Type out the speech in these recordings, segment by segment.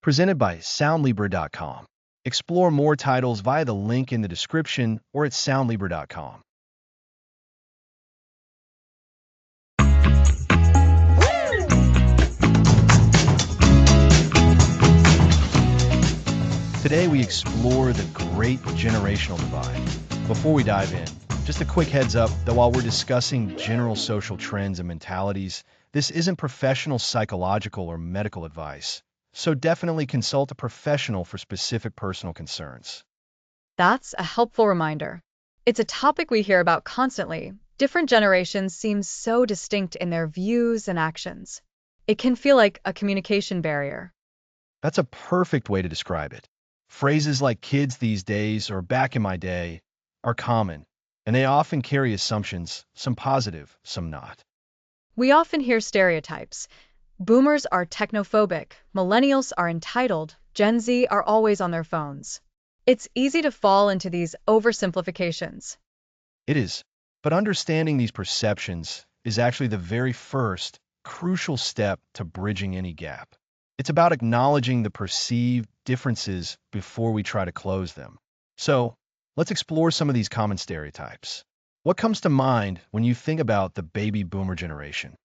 presented by Soundlibra.com. Explore more titles via the link in the description or at Soundlibra.com. Today we explore the great generational divide. Before we dive in, just a quick heads up that while we're discussing general social trends and mentalities, this isn't professional psychological or medical advice. So definitely consult a professional for specific personal concerns. That's a helpful reminder. It's a topic we hear about constantly. Different generations seem so distinct in their views and actions. It can feel like a communication barrier. That's a perfect way to describe it. Phrases like kids these days or back in my day are common, and they often carry assumptions, some positive, some not. We often hear stereotypes. Boomers are technophobic, millennials are entitled, Gen Z are always on their phones. It's easy to fall into these oversimplifications. It is, but understanding these perceptions is actually the very first, crucial step to bridging any gap. It's about acknowledging the perceived differences before we try to close them. So, let's explore some of these common stereotypes. What comes to mind when you think about the baby boomer generation?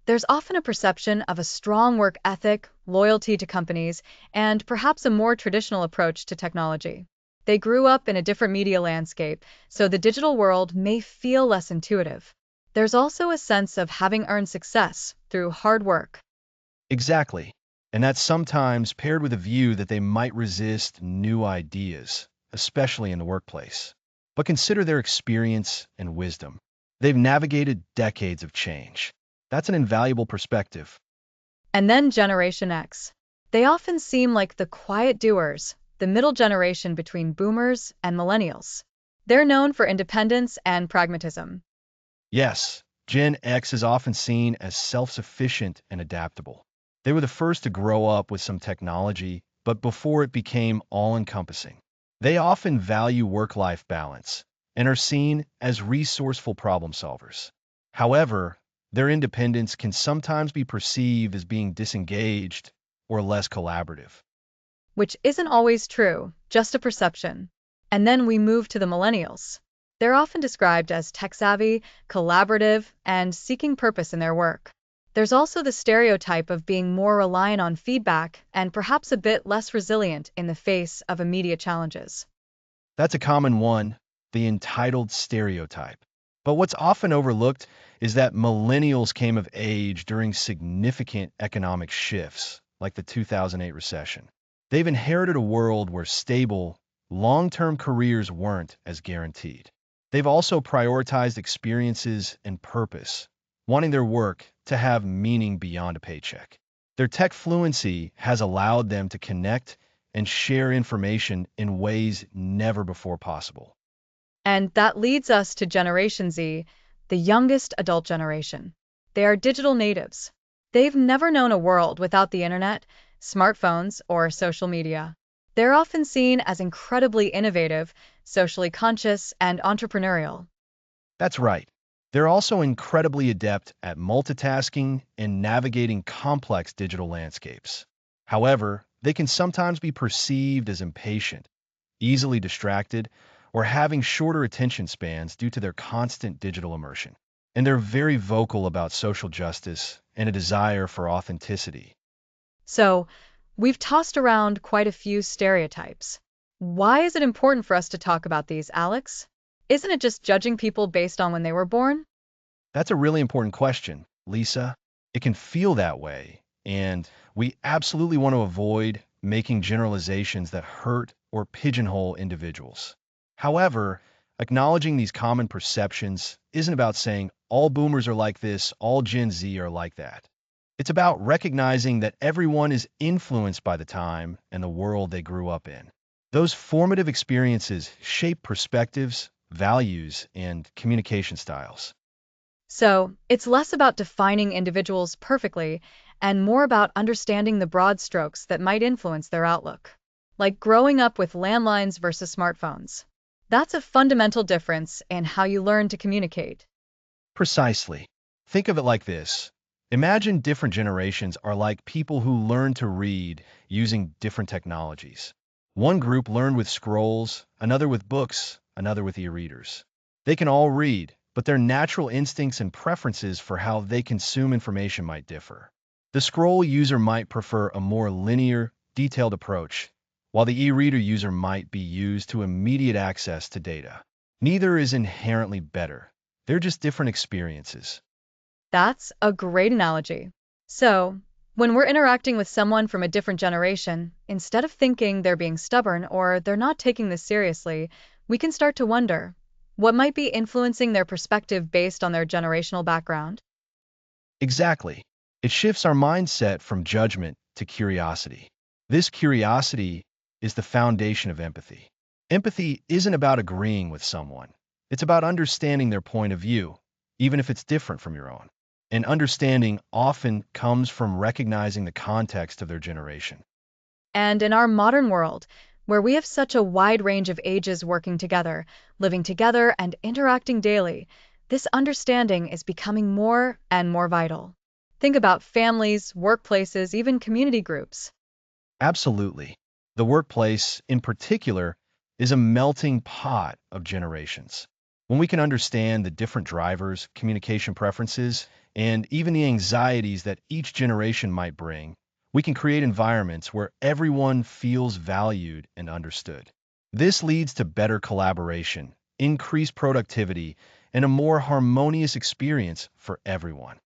There's often a perception of a strong work ethic, loyalty to companies, and perhaps a more traditional approach to technology. They grew up in a different media landscape, so the digital world may feel less intuitive. There's also a sense of having earned success through hard work. Exactly. And that's sometimes paired with a view that they might resist new ideas, especially in the workplace. But consider their experience and wisdom. They've navigated decades of change. That's an invaluable perspective. And then Generation X. They often seem like the quiet doers, the middle generation between boomers and millennials. They're known for independence and pragmatism. Yes, Gen X is often seen as self-sufficient and adaptable. They were the first to grow up with some technology, but before it became all-encompassing. They often value work-life balance and are seen as resourceful problem solvers. However, their independence can sometimes be perceived as being disengaged or less collaborative. Which isn't always true, just a perception. And then we move to the millennials. They're often described as tech-savvy, collaborative, and seeking purpose in their work. There's also the stereotype of being more reliant on feedback and perhaps a bit less resilient in the face of immediate challenges. That's a common one, the entitled stereotype. But what's often overlooked is that millennials came of age during significant economic shifts, like the 2008 recession. They've inherited a world where stable, long-term careers weren't as guaranteed. They've also prioritized experiences and purpose, wanting their work to have meaning beyond a paycheck. Their tech fluency has allowed them to connect and share information in ways never before possible. And that leads us to Generation Z, the youngest adult generation. They are digital natives. They've never known a world without the internet, smartphones, or social media. They're often seen as incredibly innovative, socially conscious, and entrepreneurial. That's right. They're also incredibly adept at multitasking and navigating complex digital landscapes. However, they can sometimes be perceived as impatient, easily distracted, or having shorter attention spans due to their constant digital immersion. And they're very vocal about social justice and a desire for authenticity. So, we've tossed around quite a few stereotypes. Why is it important for us to talk about these, Alex? Isn't it just judging people based on when they were born? That's a really important question, Lisa. It can feel that way, and we absolutely want to avoid making generalizations that hurt or pigeonhole individuals. However, acknowledging these common perceptions isn't about saying all boomers are like this, all Gen Z are like that. It's about recognizing that everyone is influenced by the time and the world they grew up in. Those formative experiences shape perspectives, values, and communication styles. So, it's less about defining individuals perfectly and more about understanding the broad strokes that might influence their outlook. Like growing up with landlines versus smartphones. That's a fundamental difference in how you learn to communicate. Precisely. Think of it like this. Imagine different generations are like people who learn to read using different technologies. One group learned with scrolls, another with books, another with e-readers. They can all read, but their natural instincts and preferences for how they consume information might differ. The scroll user might prefer a more linear, detailed approach, while the e-reader user might be used to immediate access to data. Neither is inherently better. They're just different experiences. That's a great analogy. So, when we're interacting with someone from a different generation, instead of thinking they're being stubborn or they're not taking this seriously, we can start to wonder what might be influencing their perspective based on their generational background. Exactly. It shifts our mindset from judgment to curiosity. This curiosity is the foundation of empathy. Empathy isn't about agreeing with someone. It's about understanding their point of view, even if it's different from your own. And understanding often comes from recognizing the context of their generation. And in our modern world, where we have such a wide range of ages working together, living together, and interacting daily, this understanding is becoming more and more vital. Think about families, workplaces, even community groups. Absolutely. The workplace, in particular, is a melting pot of generations. When we can understand the different drivers, communication preferences, and even the anxieties that each generation might bring, we can create environments where everyone feels valued and understood. This leads to better collaboration, increased productivity, and a more harmonious experience for everyone.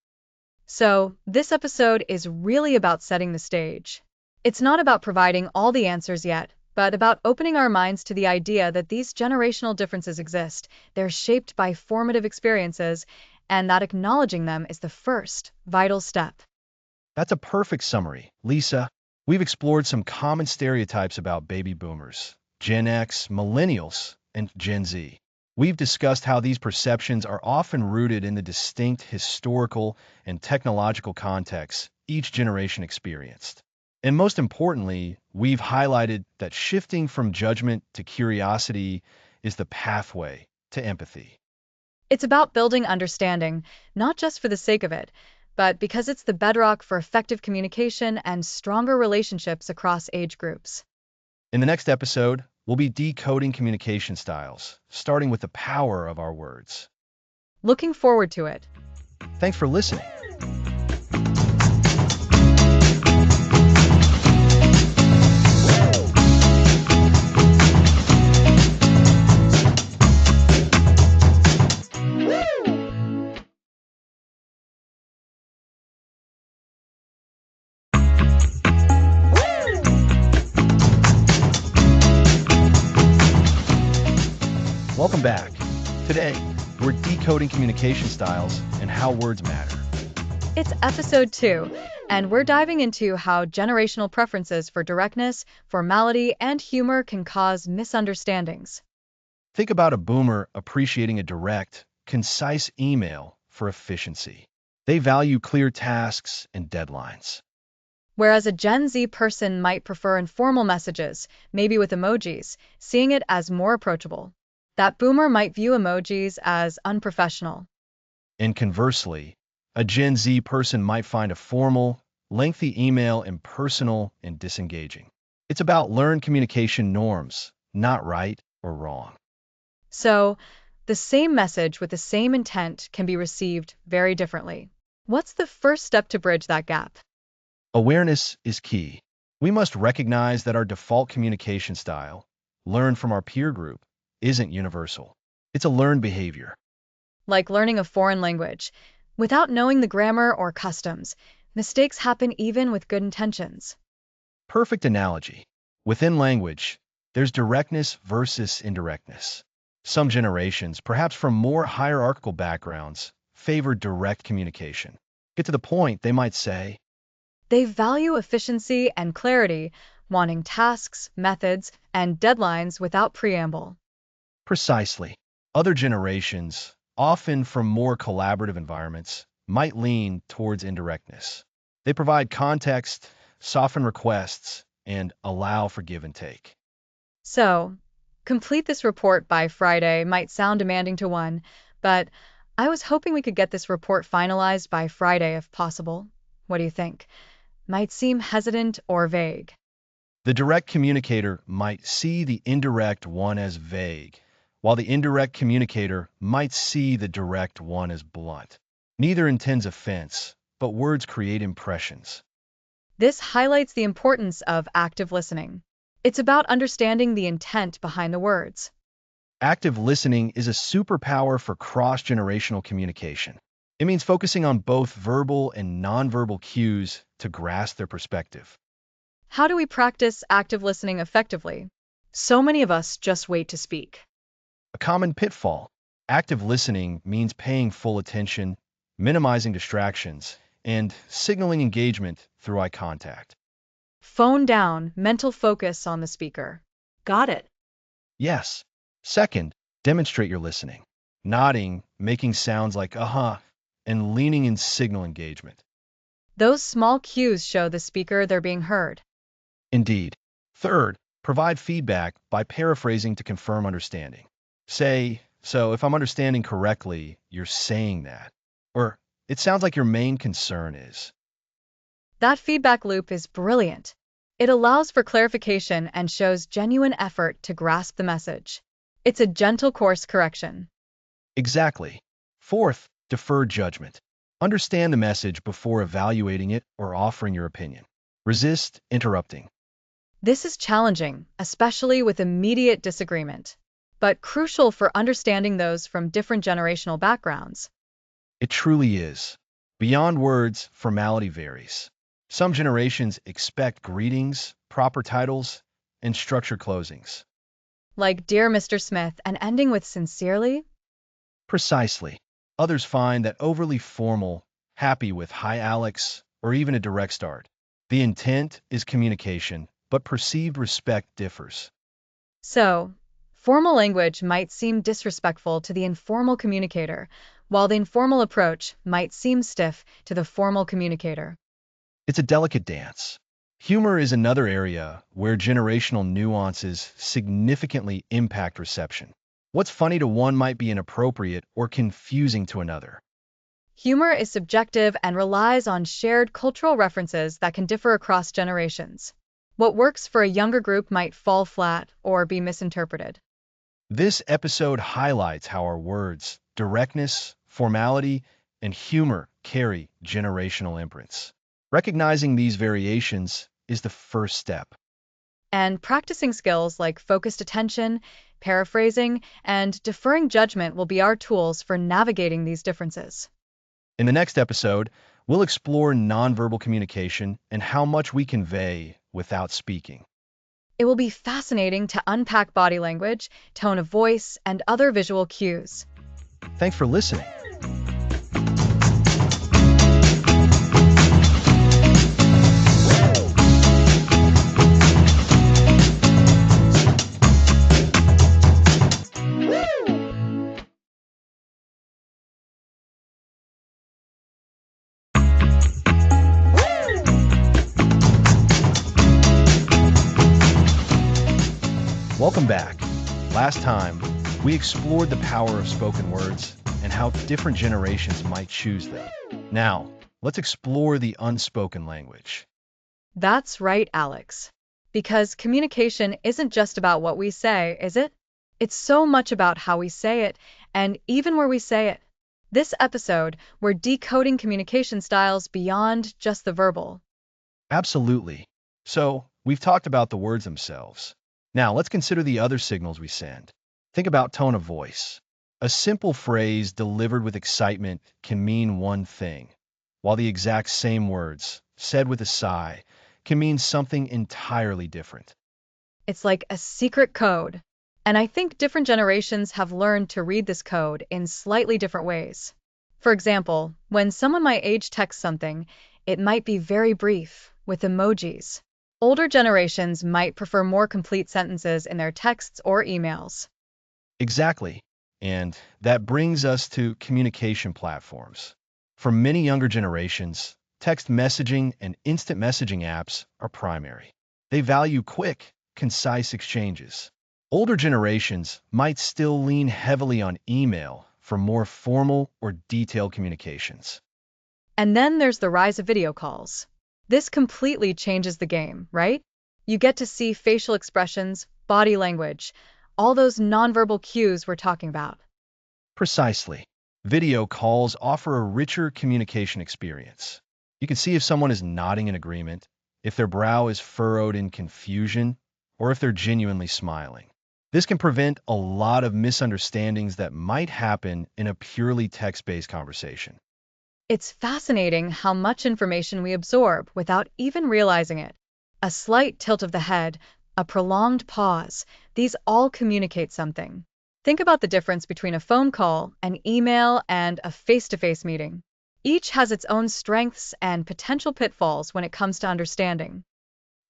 So, this episode is really about setting the stage. It's not about providing all the answers yet, but about opening our minds to the idea that these generational differences exist, they're shaped by formative experiences, and that acknowledging them is the first vital step. That's a perfect summary. Lisa, we've explored some common stereotypes about baby boomers, Gen X, millennials, and Gen Z. We've discussed how these perceptions are often rooted in the distinct historical and technological contexts each generation experienced. And most importantly, we've highlighted that shifting from judgment to curiosity is the pathway to empathy. It's about building understanding, not just for the sake of it, but because it's the bedrock for effective communication and stronger relationships across age groups. In the next episode, we'll be decoding communication styles, starting with the power of our words. Looking forward to it. Thanks for listening. Welcome back. Today, we're decoding communication styles and how words matter. It's episode 2, and we're diving into how generational preferences for directness, formality, and humor can cause misunderstandings. Think about a boomer appreciating a direct, concise email for efficiency. They value clear tasks and deadlines. Whereas a Gen Z person might prefer informal messages, maybe with emojis, seeing it as more approachable. That boomer might view emojis as unprofessional. And conversely, a Gen Z person might find a formal, lengthy email impersonal and disengaging. It's about learned communication norms, not right or wrong. So, the same message with the same intent can be received very differently. What's the first step to bridge that gap? Awareness is key. We must recognize that our default communication style, learned from our peer group, isn't universal. It's a learned behavior. Like learning a foreign language. Without knowing the grammar or customs, mistakes happen even with good intentions. Perfect analogy. Within language, there's directness versus indirectness. Some generations, perhaps from more hierarchical backgrounds, favor direct communication. Get to the point, they might say, They value efficiency and clarity, wanting tasks, methods, and deadlines without preamble. precisely. Other generations, often from more collaborative environments, might lean towards indirectness. They provide context, soften requests, and allow for give and take. So, complete this report by Friday might sound demanding to one, but I was hoping we could get this report finalized by Friday if possible. What do you think? Might seem hesitant or vague. The direct communicator might see the indirect one as vague, while the indirect communicator might see the direct one as blunt. Neither intends offense, but words create impressions. This highlights the importance of active listening. It's about understanding the intent behind the words. Active listening is a superpower for cross-generational communication. It means focusing on both verbal and nonverbal cues to grasp their perspective. How do we practice active listening effectively? So many of us just wait to speak. A common pitfall. Active listening means paying full attention, minimizing distractions, and signaling engagement through eye contact. Phone down, mental focus on the speaker. Got it. Yes. Second, demonstrate your listening. Nodding, making sounds like uh-huh, and leaning in signal engagement. Those small cues show the speaker they're being heard. Indeed. Third, provide feedback by paraphrasing to confirm understanding. Say, so if I'm understanding correctly, you're saying that. Or, it sounds like your main concern is. That feedback loop is brilliant. It allows for clarification and shows genuine effort to grasp the message. It's a gentle course correction. Exactly. Fourth, defer judgment. Understand the message before evaluating it or offering your opinion. Resist interrupting. This is challenging, especially with immediate disagreement, but crucial for understanding those from different generational backgrounds. It truly is. Beyond words, formality varies. Some generations expect greetings, proper titles, and structured closings. Like Dear Mr. Smith and ending with sincerely? Precisely. Others find that overly formal, happy with hi Alex, or even a direct start. The intent is communication, but perceived respect differs. So, formal language might seem disrespectful to the informal communicator, while the informal approach might seem stiff to the formal communicator. It's a delicate dance. Humor is another area where generational nuances significantly impact reception. What's funny to one might be inappropriate or confusing to another. Humor is subjective and relies on shared cultural references that can differ across generations. What works for a younger group might fall flat or be misinterpreted. This episode highlights how our words, directness, formality, and humor carry generational imprints. Recognizing these variations is the first step. And practicing skills like focused attention, paraphrasing, and deferring judgment will be our tools for navigating these differences. In the next episode, we'll explore nonverbal communication and how much we convey without speaking. It will be fascinating to unpack body language, tone of voice, and other visual cues. Thanks for listening. Welcome back. Last time, we explored the power of spoken words and how different generations might choose them. Now, let's explore the unspoken language. That's right, Alex. Because communication isn't just about what we say, is it? It's so much about how we say it, and even where we say it. This episode, we're decoding communication styles beyond just the verbal. Absolutely. So, we've talked about the words themselves. Now, let's consider the other signals we send. Think about tone of voice. A simple phrase delivered with excitement can mean one thing, while the exact same words, said with a sigh, can mean something entirely different. It's like a secret code. And I think different generations have learned to read this code in slightly different ways. For example, when someone my age texts something, it might be very brief, with emojis. Older generations might prefer more complete sentences in their texts or emails. Exactly. And that brings us to communication platforms. For many younger generations, text messaging and instant messaging apps are primary. They value quick, concise exchanges. Older generations might still lean heavily on email, for more formal or detailed communications. And then there's the rise of video calls. This completely changes the game, right? You get to see facial expressions, body language, all those nonverbal cues we're talking about. Precisely. Video calls offer a richer communication experience. You can see if someone is nodding in agreement, if their brow is furrowed in confusion, or if they're genuinely smiling. This can prevent a lot of misunderstandings that might happen in a purely text-based conversation. It's fascinating how much information we absorb without even realizing it. A slight tilt of the head, a prolonged pause, these all communicate something. Think about the difference between a phone call, an email, and a face-to-face meeting. Each has its own strengths and potential pitfalls when it comes to understanding.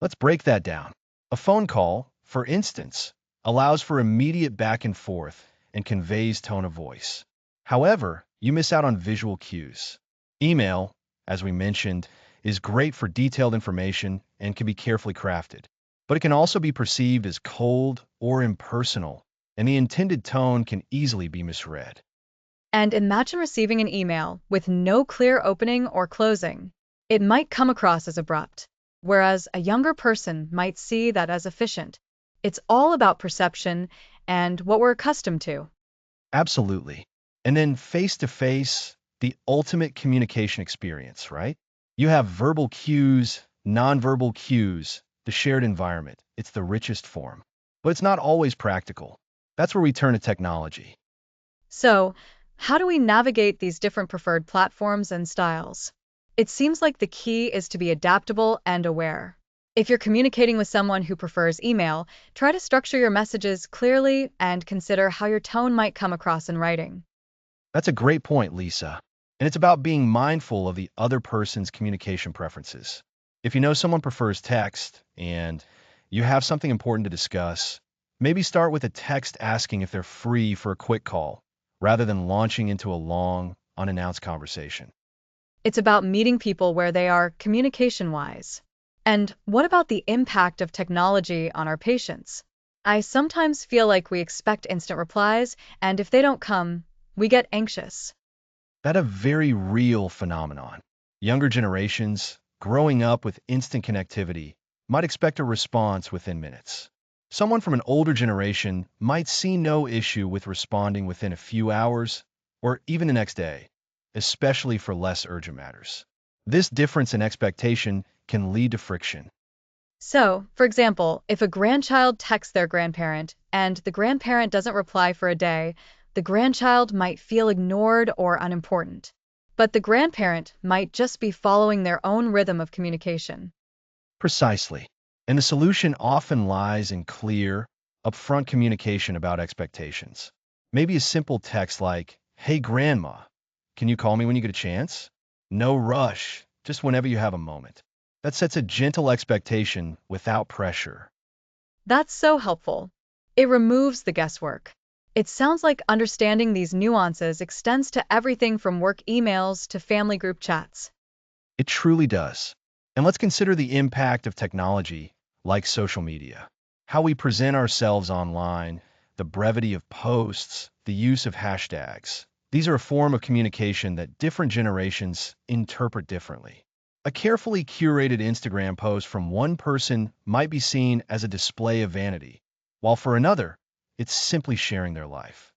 Let's break that down. A phone call, for instance, allows for immediate back and forth and conveys tone of voice. However, you miss out on visual cues. Email, as we mentioned, is great for detailed information and can be carefully crafted, but it can also be perceived as cold or impersonal, and the intended tone can easily be misread. And imagine receiving an email with no clear opening or closing. It might come across as abrupt, whereas a younger person might see that as efficient. It's all about perception and what we're accustomed to. Absolutely. And then face-to-face, the ultimate communication experience, right? You have verbal cues, nonverbal cues, the shared environment. It's the richest form. But it's not always practical. That's where we turn to technology. So, how do we navigate these different preferred platforms and styles? It seems like the key is to be adaptable and aware. If you're communicating with someone who prefers email, try to structure your messages clearly and consider how your tone might come across in writing. That's a great point, Lisa. And it's about being mindful of the other person's communication preferences. If you know someone prefers text and you have something important to discuss, maybe start with a text asking if they're free for a quick call, rather than launching into a long, unannounced conversation. It's about meeting people where they are communication-wise. And what about the impact of technology on our patients? I sometimes feel like we expect instant replies, and if they don't come, we get anxious. That's a very real phenomenon. Younger generations, growing up with instant connectivity, might expect a response within minutes. Someone from an older generation might see no issue with responding within a few hours or even the next day, especially for less urgent matters. This difference in expectation can lead to friction. So, for example, if a grandchild texts their grandparent and the grandparent doesn't reply for a day, the grandchild might feel ignored or unimportant. But the grandparent might just be following their own rhythm of communication. Precisely. And the solution often lies in clear, upfront communication about expectations. Maybe a simple text like, "Hey grandma, can you call me when you get a chance?" No rush, just whenever you have a moment. That sets a gentle expectation without pressure. That's so helpful. It removes the guesswork. It sounds like understanding these nuances extends to everything from work emails to family group chats. It truly does. And let's consider the impact of technology, like social media. How we present ourselves online, the brevity of posts, the use of hashtags. These are a form of communication that different generations interpret differently. A carefully curated Instagram post from one person might be seen as a display of vanity, while for another, it's simply sharing their life.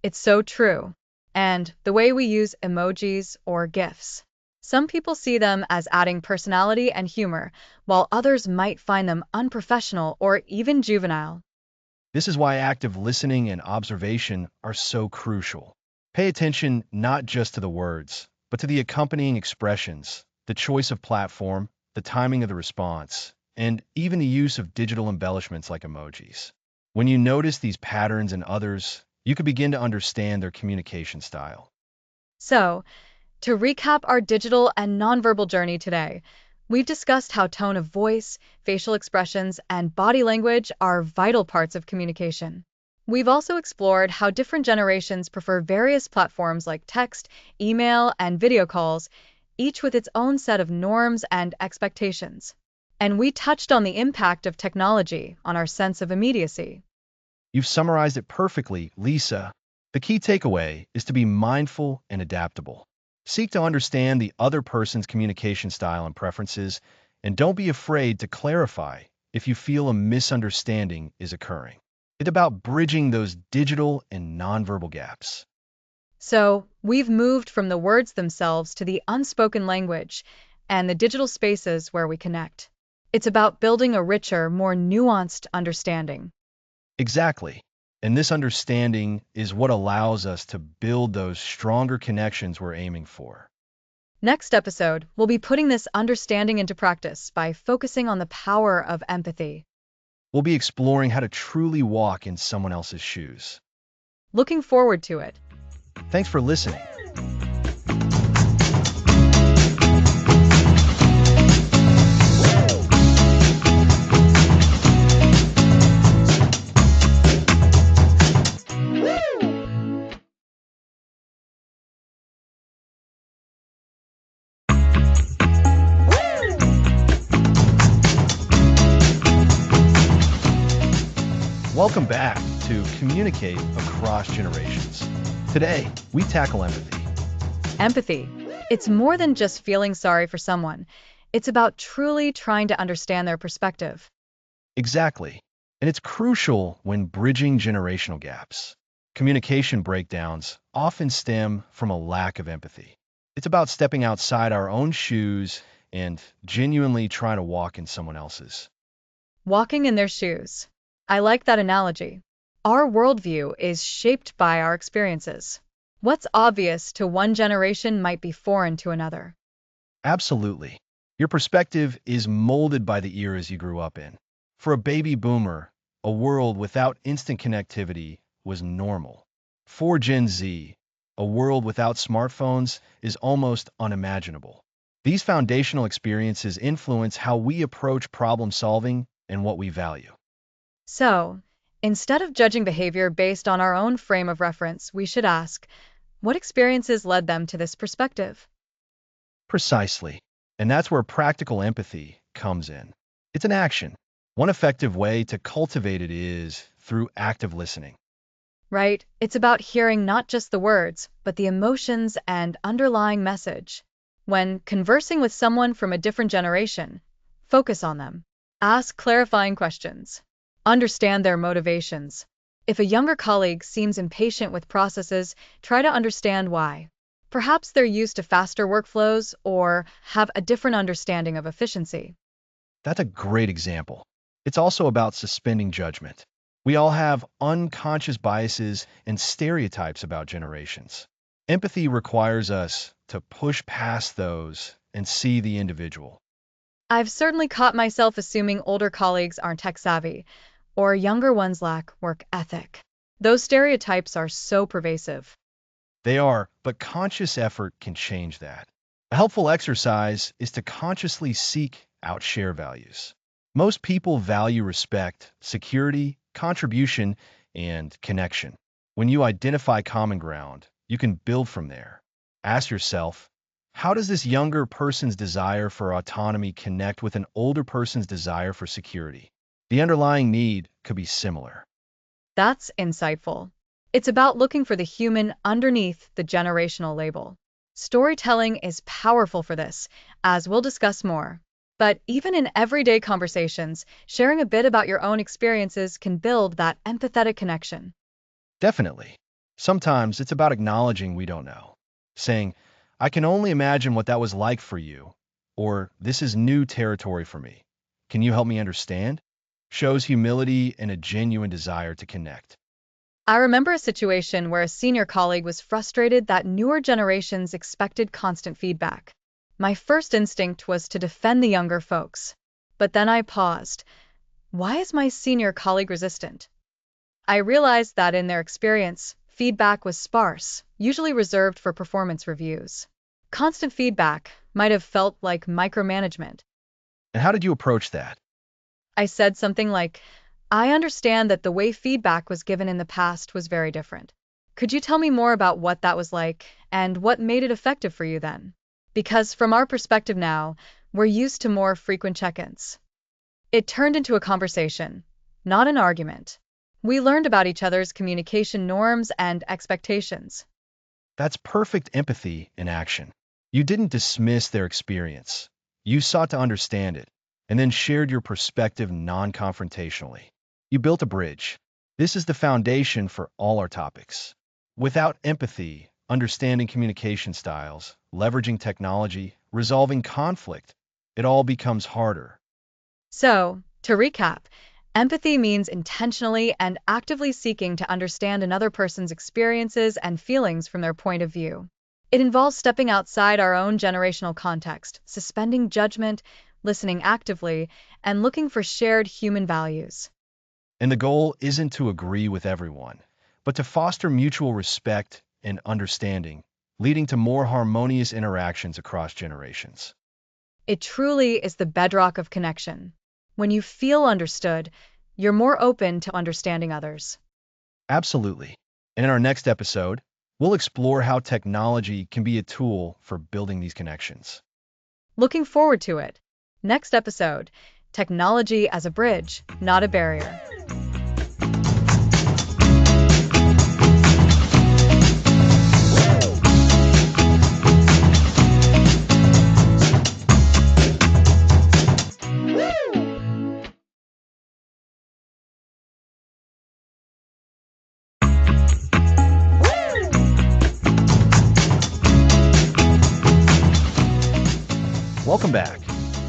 It's so true. And the way we use emojis or GIFs. Some people see them as adding personality and humor, while others might find them unprofessional or even juvenile. This is why active listening and observation are so crucial. Pay attention not just to the words, but to the accompanying expressions, the choice of platform, the timing of the response, and even the use of digital embellishments like emojis. When you notice these patterns in others, you can begin to understand their communication style. So, to recap our digital and nonverbal journey today, we've discussed how tone of voice, facial expressions, and body language are vital parts of communication. We've also explored how different generations prefer various platforms like text, email, and video calls, each with its own set of norms and expectations. And we touched on the impact of technology on our sense of immediacy. You've summarized it perfectly, Lisa. The key takeaway is to be mindful and adaptable. Seek to understand the other person's communication style and preferences, and don't be afraid to clarify if you feel a misunderstanding is occurring. It's about bridging those digital and nonverbal gaps. So, we've moved from the words themselves to the unspoken language and the digital spaces where we connect. It's about building a richer, more nuanced understanding. Exactly. And this understanding is what allows us to build those stronger connections we're aiming for. Next episode, we'll be putting this understanding into practice by focusing on the power of empathy. We'll be exploring how to truly walk in someone else's shoes. Looking forward to it. Thanks for listening. Welcome back to Communicate Across Generations. Today, we tackle empathy. Empathy. It's more than just feeling sorry for someone. It's about truly trying to understand their perspective. Exactly. And it's crucial when bridging generational gaps. Communication breakdowns often stem from a lack of empathy. It's about stepping outside our own shoes and genuinely trying to walk in someone else's. Walking in their shoes. I like that analogy. Our worldview is shaped by our experiences. What's obvious to one generation might be foreign to another. Absolutely. Your perspective is molded by the eras you grew up in. For a baby boomer, a world without instant connectivity was normal. For Gen Z, a world without smartphones is almost unimaginable. These foundational experiences influence how we approach problem solving and what we value. So, instead of judging behavior based on our own frame of reference, we should ask, what experiences led them to this perspective? Precisely. And that's where practical empathy comes in. It's an action. One effective way to cultivate it is through active listening. Right? It's about hearing not just the words, but the emotions and underlying message. When conversing with someone from a different generation, focus on them. Ask clarifying questions. Understand their motivations. If a younger colleague seems impatient with processes, try to understand why. Perhaps they're used to faster workflows or have a different understanding of efficiency. That's a great example. It's also about suspending judgment. We all have unconscious biases and stereotypes about generations. Empathy requires us to push past those and see the individual. I've certainly caught myself assuming older colleagues aren't tech savvy, or younger ones lack work ethic. Those stereotypes are so pervasive. They are, but conscious effort can change that. A helpful exercise is to consciously seek out share values. Most people value respect, security, contribution, and connection. When you identify common ground, you can build from there. Ask yourself, how does this younger person's desire for autonomy connect with an older person's desire for security? The underlying need could be similar. That's insightful. It's about looking for the human underneath the generational label. Storytelling is powerful for this, as we'll discuss more. But even in everyday conversations, sharing a bit about your own experiences can build that empathetic connection. Definitely. Sometimes it's about acknowledging we don't know. Saying, I can only imagine what that was like for you, or this is new territory for me. Can you help me understand? Shows humility and a genuine desire to connect. I remember a situation where a senior colleague was frustrated that newer generations expected constant feedback. My first instinct was to defend the younger folks. But then I paused. Why is my senior colleague resistant? I realized that in their experience, feedback was sparse, usually reserved for performance reviews. Constant feedback might have felt like micromanagement. And how did you approach that? I said something like, I understand that the way feedback was given in the past was very different. Could you tell me more about what that was like and what made it effective for you then? Because from our perspective now, we're used to more frequent check-ins. It turned into a conversation, not an argument. We learned about each other's communication norms and expectations. That's perfect empathy in action. You didn't dismiss their experience. You sought to understand it, and then shared your perspective non-confrontationally. You built a bridge. This is the foundation for all our topics. Without empathy, understanding communication styles, leveraging technology, resolving conflict, it all becomes harder. So, to recap, empathy means intentionally and actively seeking to understand another person's experiences and feelings from their point of view. It involves stepping outside our own generational context, suspending judgment, listening actively, and looking for shared human values. And the goal isn't to agree with everyone, but to foster mutual respect and understanding, leading to more harmonious interactions across generations. It truly is the bedrock of connection. When you feel understood, you're more open to understanding others. Absolutely. And in our next episode, we'll explore how technology can be a tool for building these connections. Looking forward to it. Next episode: Technology as a Bridge, Not a Barrier. Welcome back.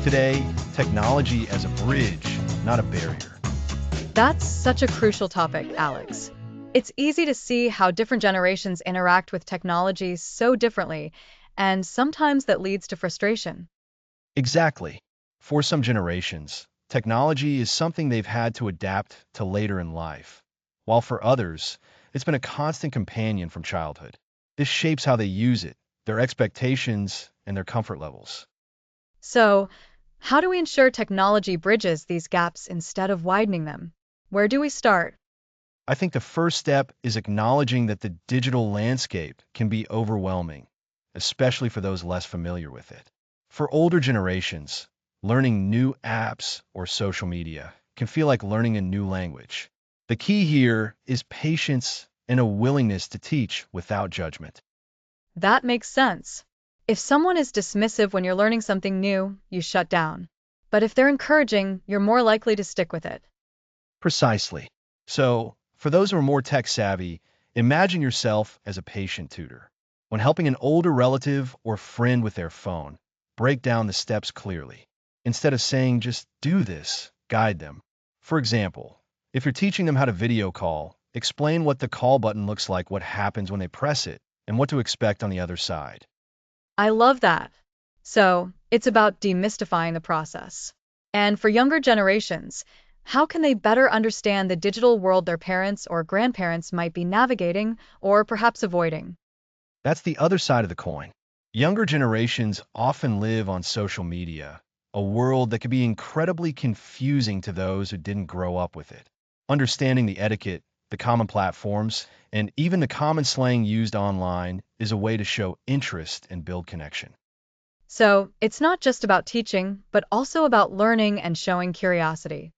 Today, technology as a bridge, not a barrier. That's such a crucial topic, Alex. It's easy to see how different generations interact with technology so differently, and sometimes that leads to frustration. Exactly. For some generations, technology is something they've had to adapt to later in life, while for others, it's been a constant companion from childhood. This shapes how they use it, their expectations, and their comfort levels. So, how do we ensure technology bridges these gaps instead of widening them? Where do we start? I think the first step is acknowledging that the digital landscape can be overwhelming, especially for those less familiar with it. For older generations, learning new apps or social media can feel like learning a new language. The key here is patience and a willingness to teach without judgment. That makes sense. If someone is dismissive when you're learning something new, you shut down. But if they're encouraging, you're more likely to stick with it. Precisely. So, for those who are more tech savvy, imagine yourself as a patient tutor. When helping an older relative or friend with their phone, break down the steps clearly. Instead of saying, just do this, guide them. For example, if you're teaching them how to video call, explain what the call button looks like, what happens when they press it, and what to expect on the other side. I love that. So, it's about demystifying the process. And for younger generations, how can they better understand the digital world their parents or grandparents might be navigating or perhaps avoiding? That's the other side of the coin. Younger generations often live on social media, a world that can be incredibly confusing to those who didn't grow up with it. Understanding the etiquette, the common platforms, and even the common slang used online is a way to show interest and build connection. So, it's not just about teaching, but also about learning and showing curiosity.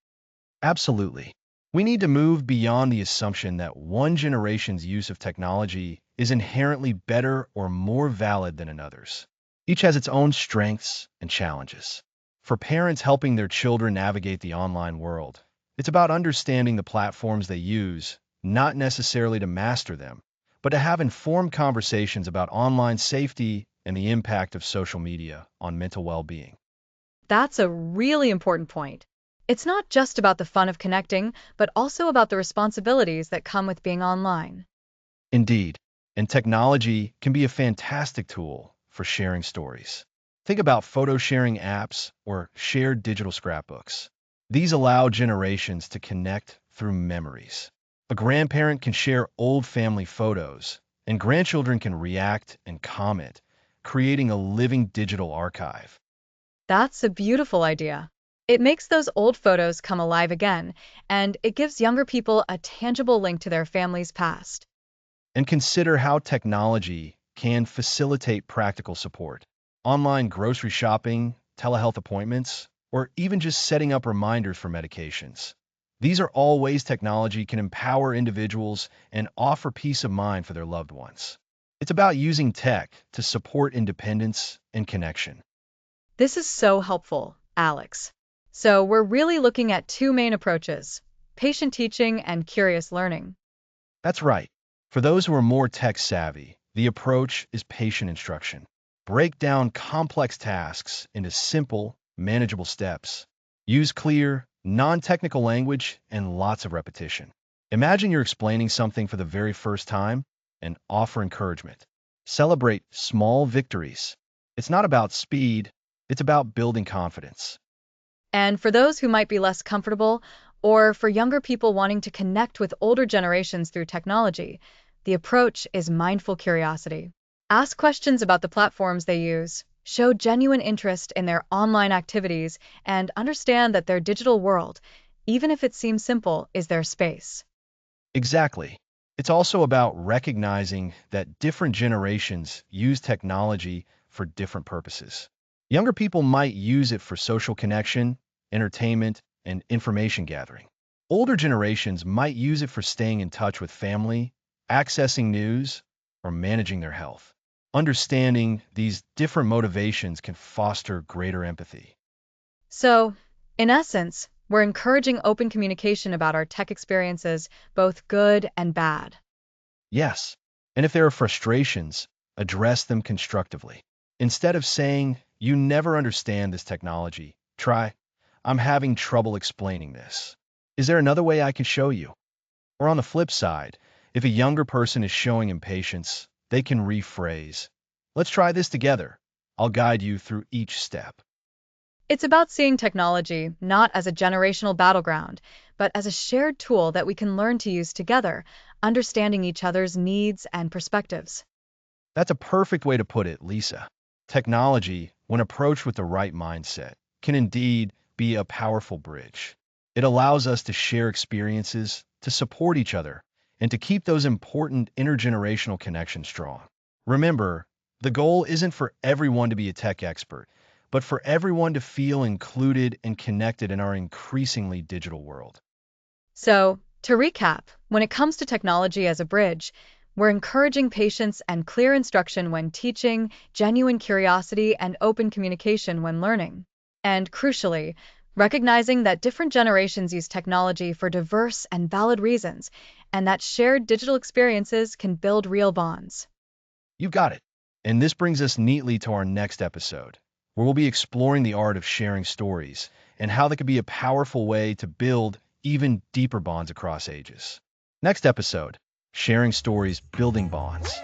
Absolutely. We need to move beyond the assumption that one generation's use of technology is inherently better or more valid than another's. Each has its own strengths and challenges. For parents helping their children navigate the online world, it's about understanding the platforms they use, not necessarily to master them, but to have informed conversations about online safety and the impact of social media on mental well-being. That's a really important point. It's not just about the fun of connecting, but also about the responsibilities that come with being online. Indeed, and technology can be a fantastic tool for sharing stories. Think about photo sharing apps or shared digital scrapbooks. These allow generations to connect through memories. A grandparent can share old family photos, and grandchildren can react and comment, creating a living digital archive. That's a beautiful idea. It makes those old photos come alive again, and it gives younger people a tangible link to their family's past. And consider how technology can facilitate practical support. Online grocery shopping, telehealth appointments, or even just setting up reminders for medications. These are all ways technology can empower individuals and offer peace of mind for their loved ones. It's about using tech to support independence and connection. This is so helpful, Alex. So, we're really looking at two main approaches: patient teaching and curious learning. That's right. For those who are more tech savvy, the approach is patient instruction. Break down complex tasks into simple, manageable steps. Use clear, non-technical language and lots of repetition. Imagine you're explaining something for the very first time and offer encouragement. Celebrate small victories. It's not about speed, it's about building confidence. And for those who might be less comfortable, or for younger people wanting to connect with older generations through technology, the approach is mindful curiosity. Ask questions about the platforms they use, show genuine interest in their online activities, and understand that their digital world, even if it seems simple, is their space. Exactly. It's also about recognizing that different generations use technology for different purposes. Younger people might use it for social connection, entertainment, and information gathering. Older generations might use it for staying in touch with family, accessing news, or managing their health. Understanding these different motivations can foster greater empathy. So, in essence, we're encouraging open communication about our tech experiences, both good and bad. Yes, and if there are frustrations, address them constructively. Instead of saying, you never understand this technology, try, I'm having trouble explaining this. Is there another way I can show you? Or on the flip side, if a younger person is showing impatience, they can rephrase, let's try this together. I'll guide you through each step. It's about seeing technology not as a generational battleground, but as a shared tool that we can learn to use together, understanding each other's needs and perspectives. That's a perfect way to put it, Lisa. Technology, when approached with the right mindset, can indeed be a powerful bridge. It allows us to share experiences, to support each other, and to keep those important intergenerational connections strong. Remember, the goal isn't for everyone to be a tech expert, but for everyone to feel included and connected in our increasingly digital world. So, to recap, when it comes to technology as a bridge, we're encouraging patience and clear instruction when teaching, genuine curiosity, and open communication when learning. And crucially, recognizing that different generations use technology for diverse and valid reasons, and that shared digital experiences can build real bonds. You got it. And this brings us neatly to our next episode, where we'll be exploring the art of sharing stories and how they could be a powerful way to build even deeper bonds across ages. Next episode, sharing stories, building bonds.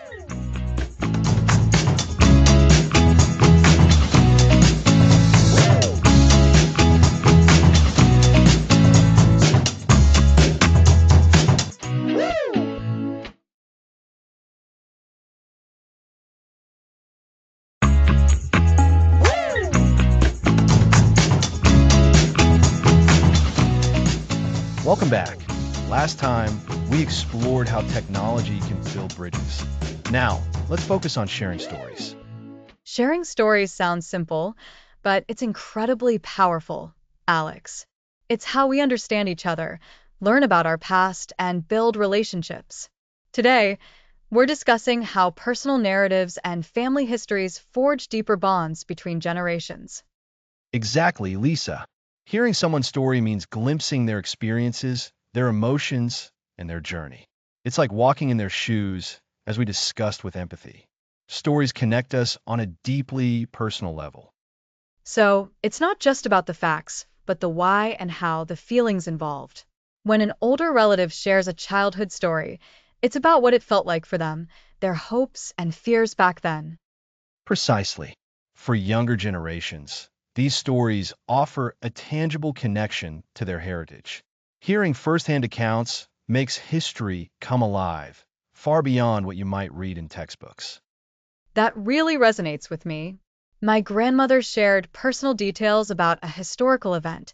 Welcome back. Last time, we explored how technology can build bridges. Now, let's focus on sharing stories. Sharing stories sounds simple, but it's incredibly powerful, Alex. It's how we understand each other, learn about our past, and build relationships. Today, we're discussing how personal narratives and family histories forge deeper bonds between generations. Exactly, Lisa. Hearing someone's story means glimpsing their experiences, their emotions, and their journey. It's like walking in their shoes, as we discussed with empathy. Stories connect us on a deeply personal level. So, it's not just about the facts, but the why and how, the feelings involved. When an older relative shares a childhood story, it's about what it felt like for them, their hopes and fears back then. Precisely. For younger generations, these stories offer a tangible connection to their heritage. Hearing firsthand accounts makes history come alive, far beyond what you might read in textbooks. That really resonates with me. My grandmother shared personal details about a historical event,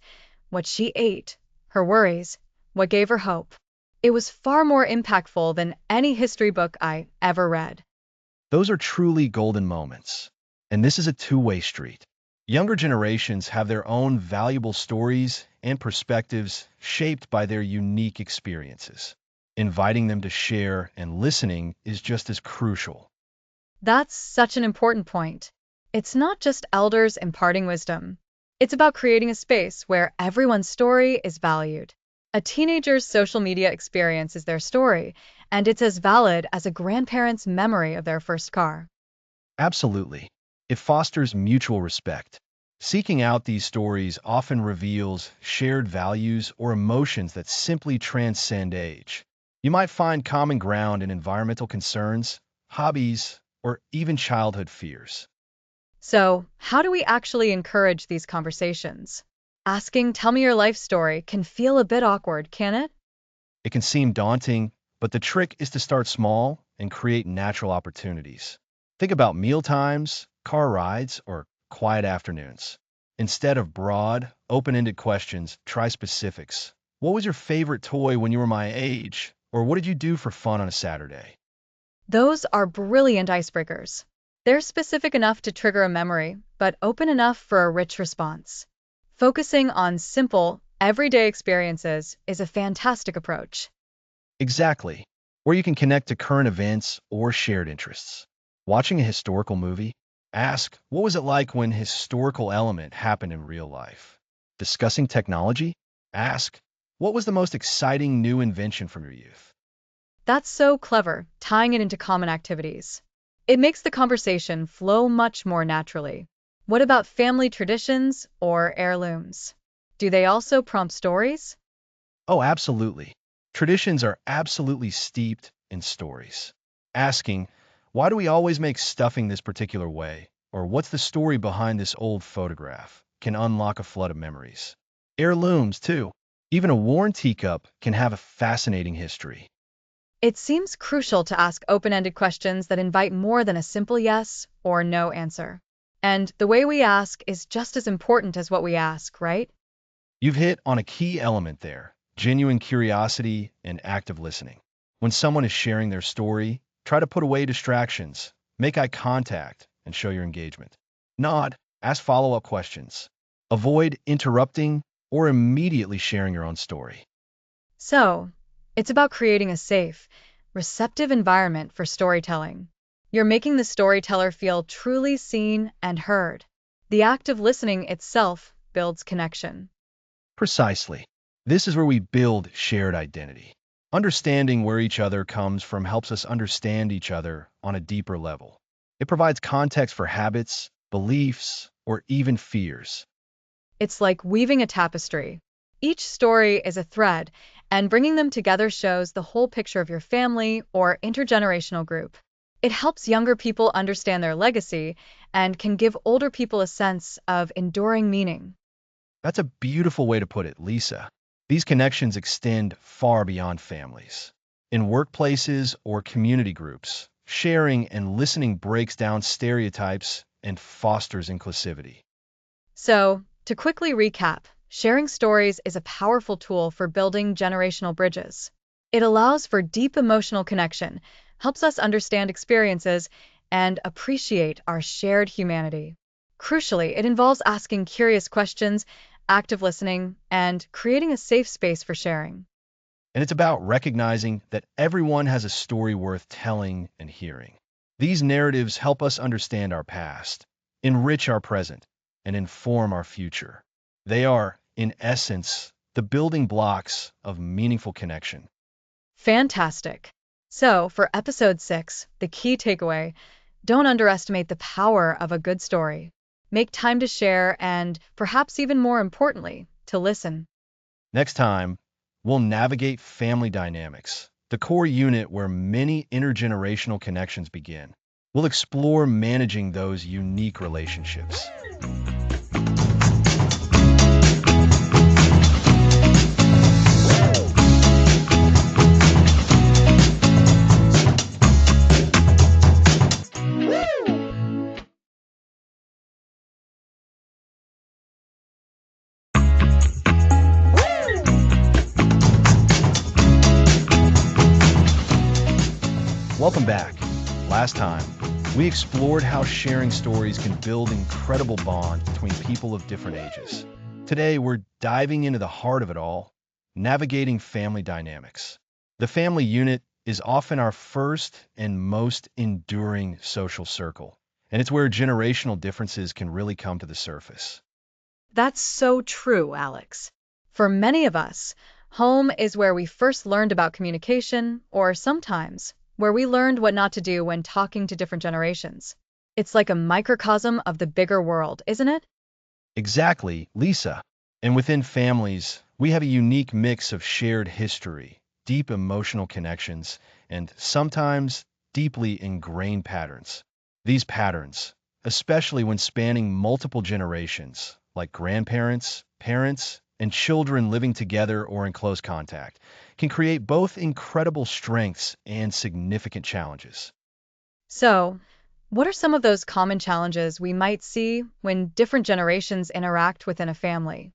what she ate, her worries, what gave her hope. It was far more impactful than any history book I ever read. Those are truly golden moments. And this is a two-way street. Younger generations have their own valuable stories and perspectives shaped by their unique experiences. Inviting them to share and listening is just as crucial. That's such an important point. It's not just elders imparting wisdom. It's about creating a space where everyone's story is valued. A teenager's social media experience is their story, and it's as valid as a grandparent's memory of their first car. Absolutely. It fosters mutual respect. Seeking out these stories often reveals shared values or emotions that simply transcend age. You might find common ground in environmental concerns, hobbies, or even childhood fears. So, how do we actually encourage these conversations? Asking, tell me your life story, can feel a bit awkward, can it? It can seem daunting, but the trick is to start small and create natural opportunities. Think about meal times, car rides, or quiet afternoons. Instead of broad, open-ended questions, try specifics. What was your favorite toy when you were my age? Or what did you do for fun on a Saturday? Those are brilliant icebreakers. They're specific enough to trigger a memory, but open enough for a rich response. Focusing on simple, everyday experiences is a fantastic approach. Exactly. Or you can connect to current events or shared interests. Watching a historical movie? Ask, what was it like when historical element happened in real life? Discussing technology? Ask, what was the most exciting new invention from your youth? That's so clever, tying it into common activities. It makes the conversation flow much more naturally. What about family traditions or heirlooms? Do they also prompt stories? Oh, absolutely. Traditions are absolutely steeped in stories. Asking, why do we always make stuffing this particular way? Or what's the story behind this old photograph? Can unlock a flood of memories. Heirlooms, too. Even a worn teacup can have a fascinating history. It seems crucial to ask open-ended questions that invite more than a simple yes or no answer. And the way we ask is just as important as what we ask, right? You've hit on a key element there, genuine curiosity and active listening. When someone is sharing their story, try to put away distractions, make eye contact, and show your engagement. Nod, ask follow-up questions. Avoid interrupting or immediately sharing your own story. So, it's about creating a safe, receptive environment for storytelling. You're making the storyteller feel truly seen and heard. The act of listening itself builds connection. Precisely. This is where we build shared identity. Understanding where each other comes from helps us understand each other on a deeper level. It provides context for habits, beliefs, or even fears. It's like weaving a tapestry. Each story is a thread, and bringing them together shows the whole picture of your family or intergenerational group. It helps younger people understand their legacy and can give older people a sense of enduring meaning. That's a beautiful way to put it, Lisa. These connections extend far beyond families. In workplaces or community groups, sharing and listening breaks down stereotypes and fosters inclusivity. So, to quickly recap, sharing stories is a powerful tool for building generational bridges. It allows for deep emotional connection, helps us understand experiences, and appreciate our shared humanity. Crucially, it involves asking curious questions, active listening, and creating a safe space for sharing. And it's about recognizing that everyone has a story worth telling and hearing. These narratives help us understand our past, enrich our present, and inform our future. They are, in essence, the building blocks of meaningful connection. Fantastic. So, for episode 6, the key takeaway: don't underestimate the power of a good story. Make time to share and, perhaps even more importantly, to listen. Next time, we'll navigate family dynamics, the core unit where many intergenerational connections begin. We'll explore managing those unique relationships. Welcome back. Last time, We explored how sharing stories can build incredible bonds between people of different ages. Today, we're diving into the heart of it all, navigating family dynamics. The family unit is often our first and most enduring social circle, and it's where generational differences can really come to the surface. That's so true, Alex. For many of us, home is where we first learned about communication, or sometimes where we learned what not to do when talking to different generations. It's like a microcosm of the bigger world, isn't it? Exactly, Lisa. And within families, we have a unique mix of shared history, deep emotional connections, and sometimes deeply ingrained patterns. These patterns, especially when spanning multiple generations, like grandparents, parents, and children living together or in close contact, can create both incredible strengths and significant challenges. So, what are some of those common challenges we might see when different generations interact within a family?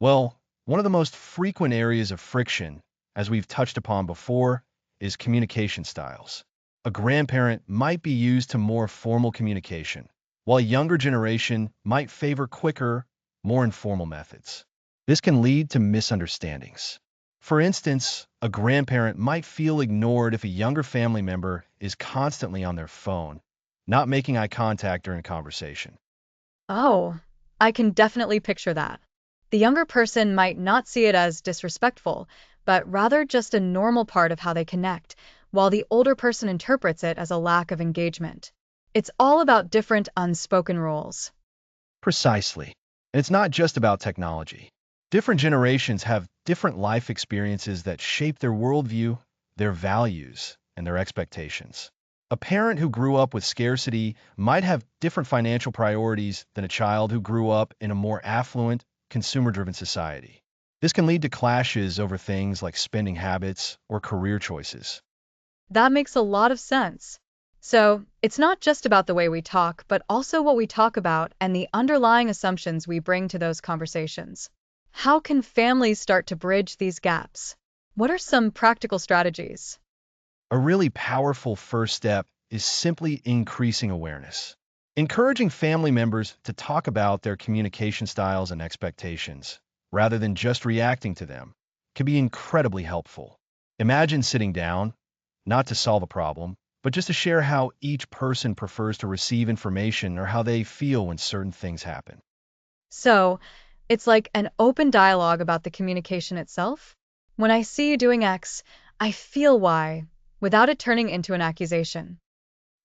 Well, one of the most frequent areas of friction, as we've touched upon before, is communication styles. A grandparent might be used to more formal communication, while a younger generation might favor quicker, more informal methods. This can lead to misunderstandings. For instance, a grandparent might feel ignored if a younger family member is constantly on their phone, not making eye contact during a conversation. Oh, I can definitely picture that. The younger person might not see it as disrespectful, but rather just a normal part of how they connect, while the older person interprets it as a lack of engagement. It's all about different unspoken rules. Precisely. And it's not just about technology. Different generations have different life experiences that shape their worldview, their values, and their expectations. A parent who grew up with scarcity might have different financial priorities than a child who grew up in a more affluent, consumer-driven society. This can lead to clashes over things like spending habits or career choices. That makes a lot of sense. So, it's not just about the way we talk, but also what we talk about and the underlying assumptions we bring to those conversations. How can families start to bridge these gaps? What are some practical strategies? A really powerful first step is simply increasing awareness. Encouraging family members to talk about their communication styles and expectations, rather than just reacting to them, can be incredibly helpful. Imagine sitting down, not to solve a problem, but just to share how each person prefers to receive information or how they feel when certain things happen. So, it's like an open dialogue about the communication itself. When I see you doing X, I feel Y, without it turning into an accusation.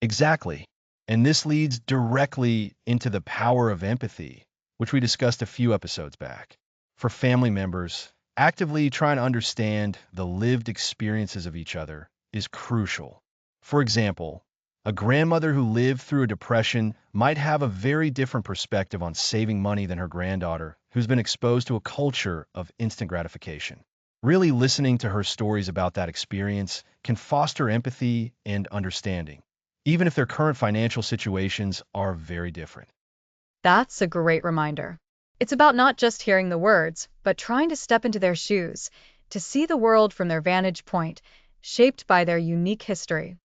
Exactly. And this leads directly into the power of empathy, which we discussed a few episodes back. For family members, actively trying to understand the lived experiences of each other is crucial. For example, a grandmother who lived through a depression might have a very different perspective on saving money than her granddaughter, who's been exposed to a culture of instant gratification. Really listening to her stories about that experience can foster empathy and understanding, even if their current financial situations are very different. That's a great reminder. It's about not just hearing the words, but trying to step into their shoes, to see the world from their vantage point, shaped by their unique history.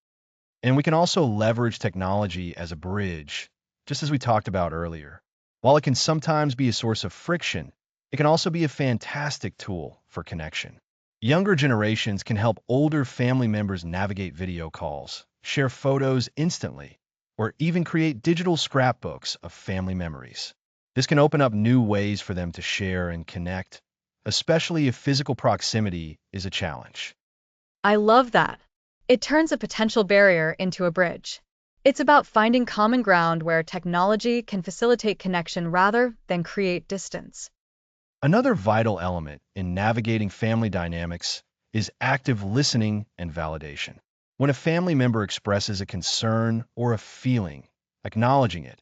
And we can also leverage technology as a bridge, just as we talked about earlier. While it can sometimes be a source of friction, it can also be a fantastic tool for connection. Younger generations can help older family members navigate video calls, share photos instantly, or even create digital scrapbooks of family memories. This can open up new ways for them to share and connect, especially if physical proximity is a challenge. I love that. It turns a potential barrier into a bridge. It's about finding common ground where technology can facilitate connection rather than create distance. Another vital element in navigating family dynamics is active listening and validation. When a family member expresses a concern or a feeling, acknowledging it,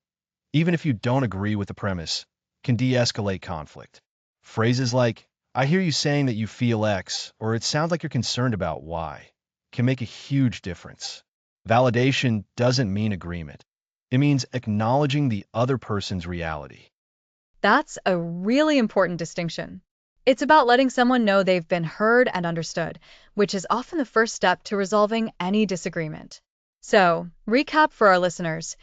even if you don't agree with the premise, can de escalate conflict. Phrases like, I hear you saying that you feel X, or it sounds like you're concerned about Y, can make a huge difference. Validation doesn't mean agreement, it means acknowledging the other person's reality. That's a really important distinction. It's about letting someone know they've been heard and understood, which is often the first step to resolving any disagreement. So, recap for our listeners.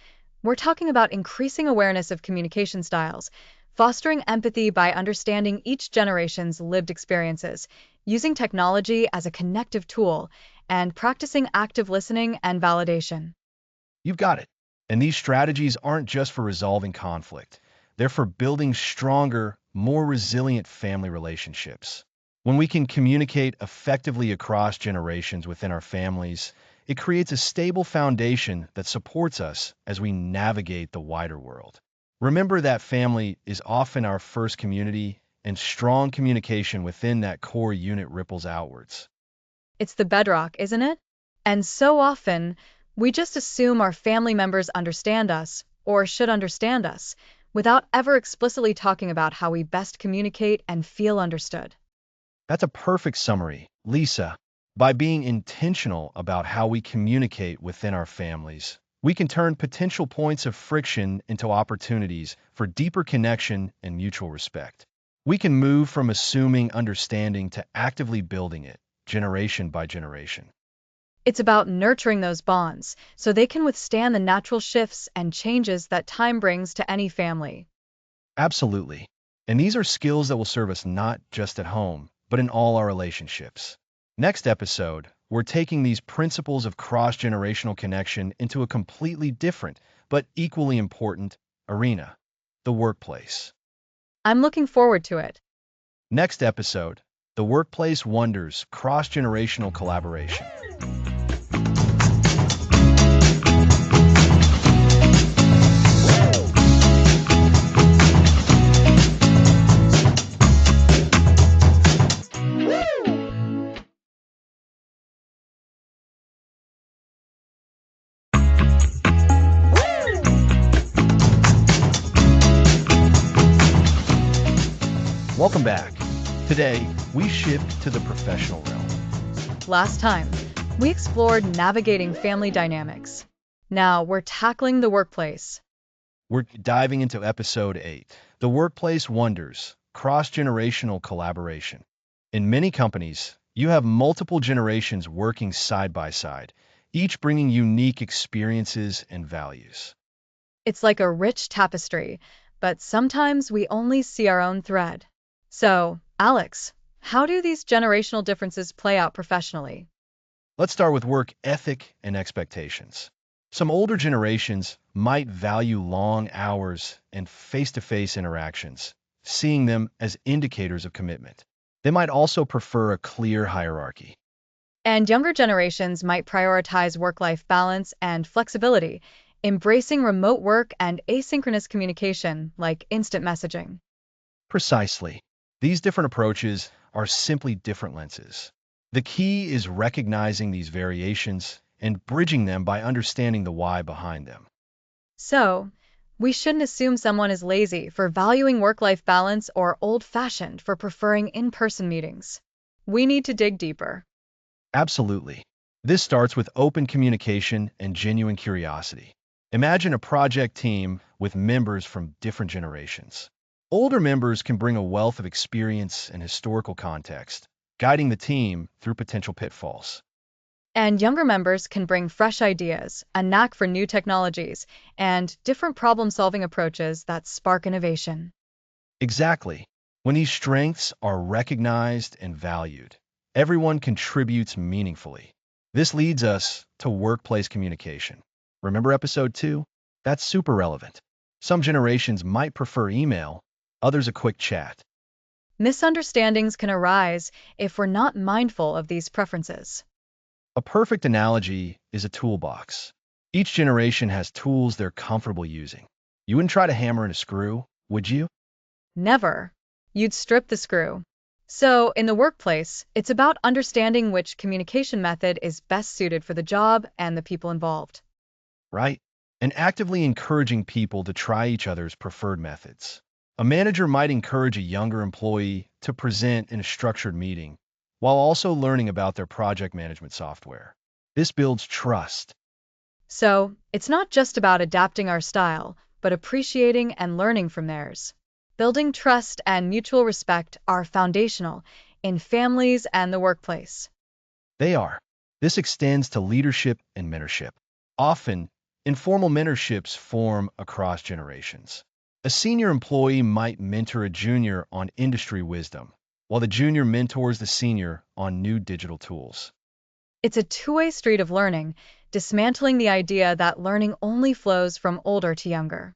We're talking about increasing awareness of communication styles, fostering empathy by understanding each generation's lived experiences, using technology as a connective tool, and practicing active listening and validation. You've got it. And these strategies aren't just for resolving conflict, they're for building stronger, more resilient family relationships. When we can communicate effectively across generations within our families, it creates a stable foundation that supports us as we navigate the wider world. Remember that family is often our first community, and strong communication within that core unit ripples outwards. It's the bedrock, isn't it? And so often, we just assume our family members understand us, or should understand us, without ever explicitly talking about how we best communicate and feel understood. That's a perfect summary, Lisa. By being intentional about how we communicate within our families, we can turn potential points of friction into opportunities for deeper connection and mutual respect. We can move from assuming understanding to actively building it, generation by generation. It's about nurturing those bonds so they can withstand the natural shifts and changes that time brings to any family. Absolutely. And these are skills that will serve us not just at home, but in all our relationships. Next episode, we're taking these principles of cross generational connection into a completely different, but equally important arena, the workplace. I'm looking forward to it. Next episode, the workplace wonders cross generational collaboration. Welcome back. Today, we shift to the professional realm. Last time, we explored navigating family dynamics. Now we're tackling the workplace. We're diving into episode 8, the workplace wonders, cross-generational collaboration. In many companies, you have multiple generations working side by side, each bringing unique experiences and values. It's like a rich tapestry, but sometimes we only see our own thread. So, Alex, how do these generational differences play out professionally? Let's start with work ethic and expectations. Some older generations might value long hours and face-to-face interactions, seeing them as indicators of commitment. They might also prefer a clear hierarchy. And younger generations might prioritize work-life balance and flexibility, embracing remote work and asynchronous communication like instant messaging. Precisely. These different approaches are simply different lenses. The key is recognizing these variations and bridging them by understanding the why behind them. So, we shouldn't assume someone is lazy for valuing work-life balance or old-fashioned for preferring in-person meetings. We need to dig deeper. Absolutely. This starts with open communication and genuine curiosity. Imagine a project team with members from different generations. Older members can bring a wealth of experience and historical context, guiding the team through potential pitfalls. And younger members can bring fresh ideas, a knack for new technologies, and different problem-solving approaches that spark innovation. Exactly. When these strengths are recognized and valued, everyone contributes meaningfully. This leads us to workplace communication. Remember episode 2? That's super relevant. Some generations might prefer email, others a quick chat. Misunderstandings can arise if we're not mindful of these preferences. A perfect analogy is a toolbox. Each generation has tools they're comfortable using. You wouldn't try to hammer in a screw, would you? Never. You'd strip the screw. So, in the workplace, it's about understanding which communication method is best suited for the job and the people involved. Right? And actively encouraging people to try each other's preferred methods. A manager might encourage a younger employee to present in a structured meeting, while also learning about their project management software. This builds trust. So, it's not just about adapting our style, but appreciating and learning from theirs. Building trust and mutual respect are foundational in families and the workplace. They are. This extends to leadership and mentorship. Often, informal mentorships form across generations. A senior employee might mentor a junior on industry wisdom, while the junior mentors the senior on new digital tools. It's a two-way street of learning, dismantling the idea that learning only flows from older to younger.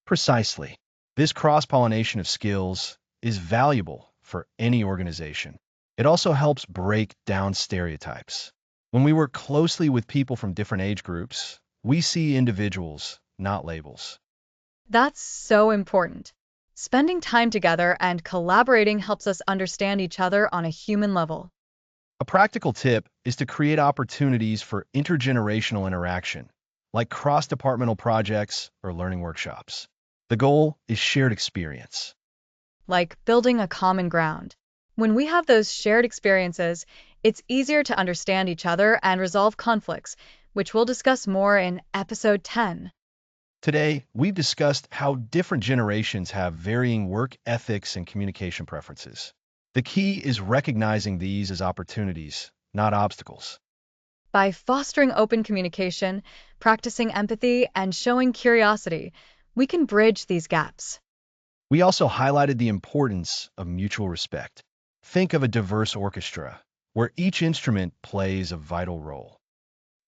Precisely. This cross-pollination of skills is valuable for any organization. It also helps break down stereotypes. When we work closely with people from different age groups, we see individuals, not labels. That's so important. Spending time together and collaborating helps us understand each other on a human level. A practical tip is to create opportunities for intergenerational interaction, like cross-departmental projects or learning workshops. The goal is shared experience. Like building a common ground. When we have those shared experiences, it's easier to understand each other and resolve conflicts, which we'll discuss more in episode 10. Today, we've discussed how different generations have varying work ethics and communication preferences. The key is recognizing these as opportunities, not obstacles. By fostering open communication, practicing empathy, and showing curiosity, we can bridge these gaps. We also highlighted the importance of mutual respect. Think of a diverse orchestra, where each instrument plays a vital role.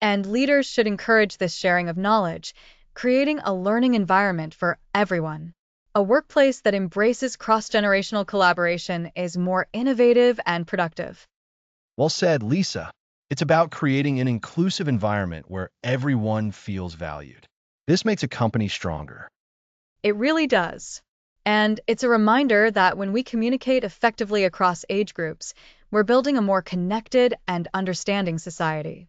And leaders should encourage this sharing of knowledge, creating a learning environment for everyone. A workplace that embraces cross-generational collaboration is more innovative and productive. Well said, Lisa. It's about creating an inclusive environment where everyone feels valued. This makes a company stronger. It really does. And it's a reminder that when we communicate effectively across age groups, we're building a more connected and understanding society.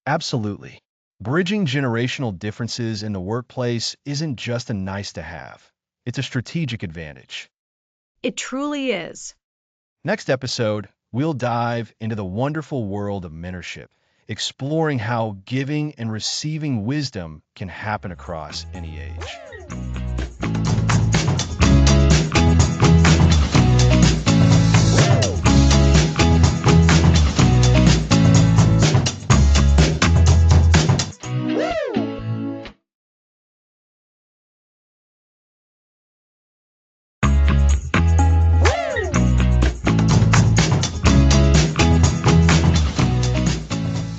Absolutely. Bridging generational differences in the workplace isn't just a nice to have. It's a strategic advantage. It truly is. Next episode, we'll dive into the wonderful world of mentorship, exploring how giving and receiving wisdom can happen across any age.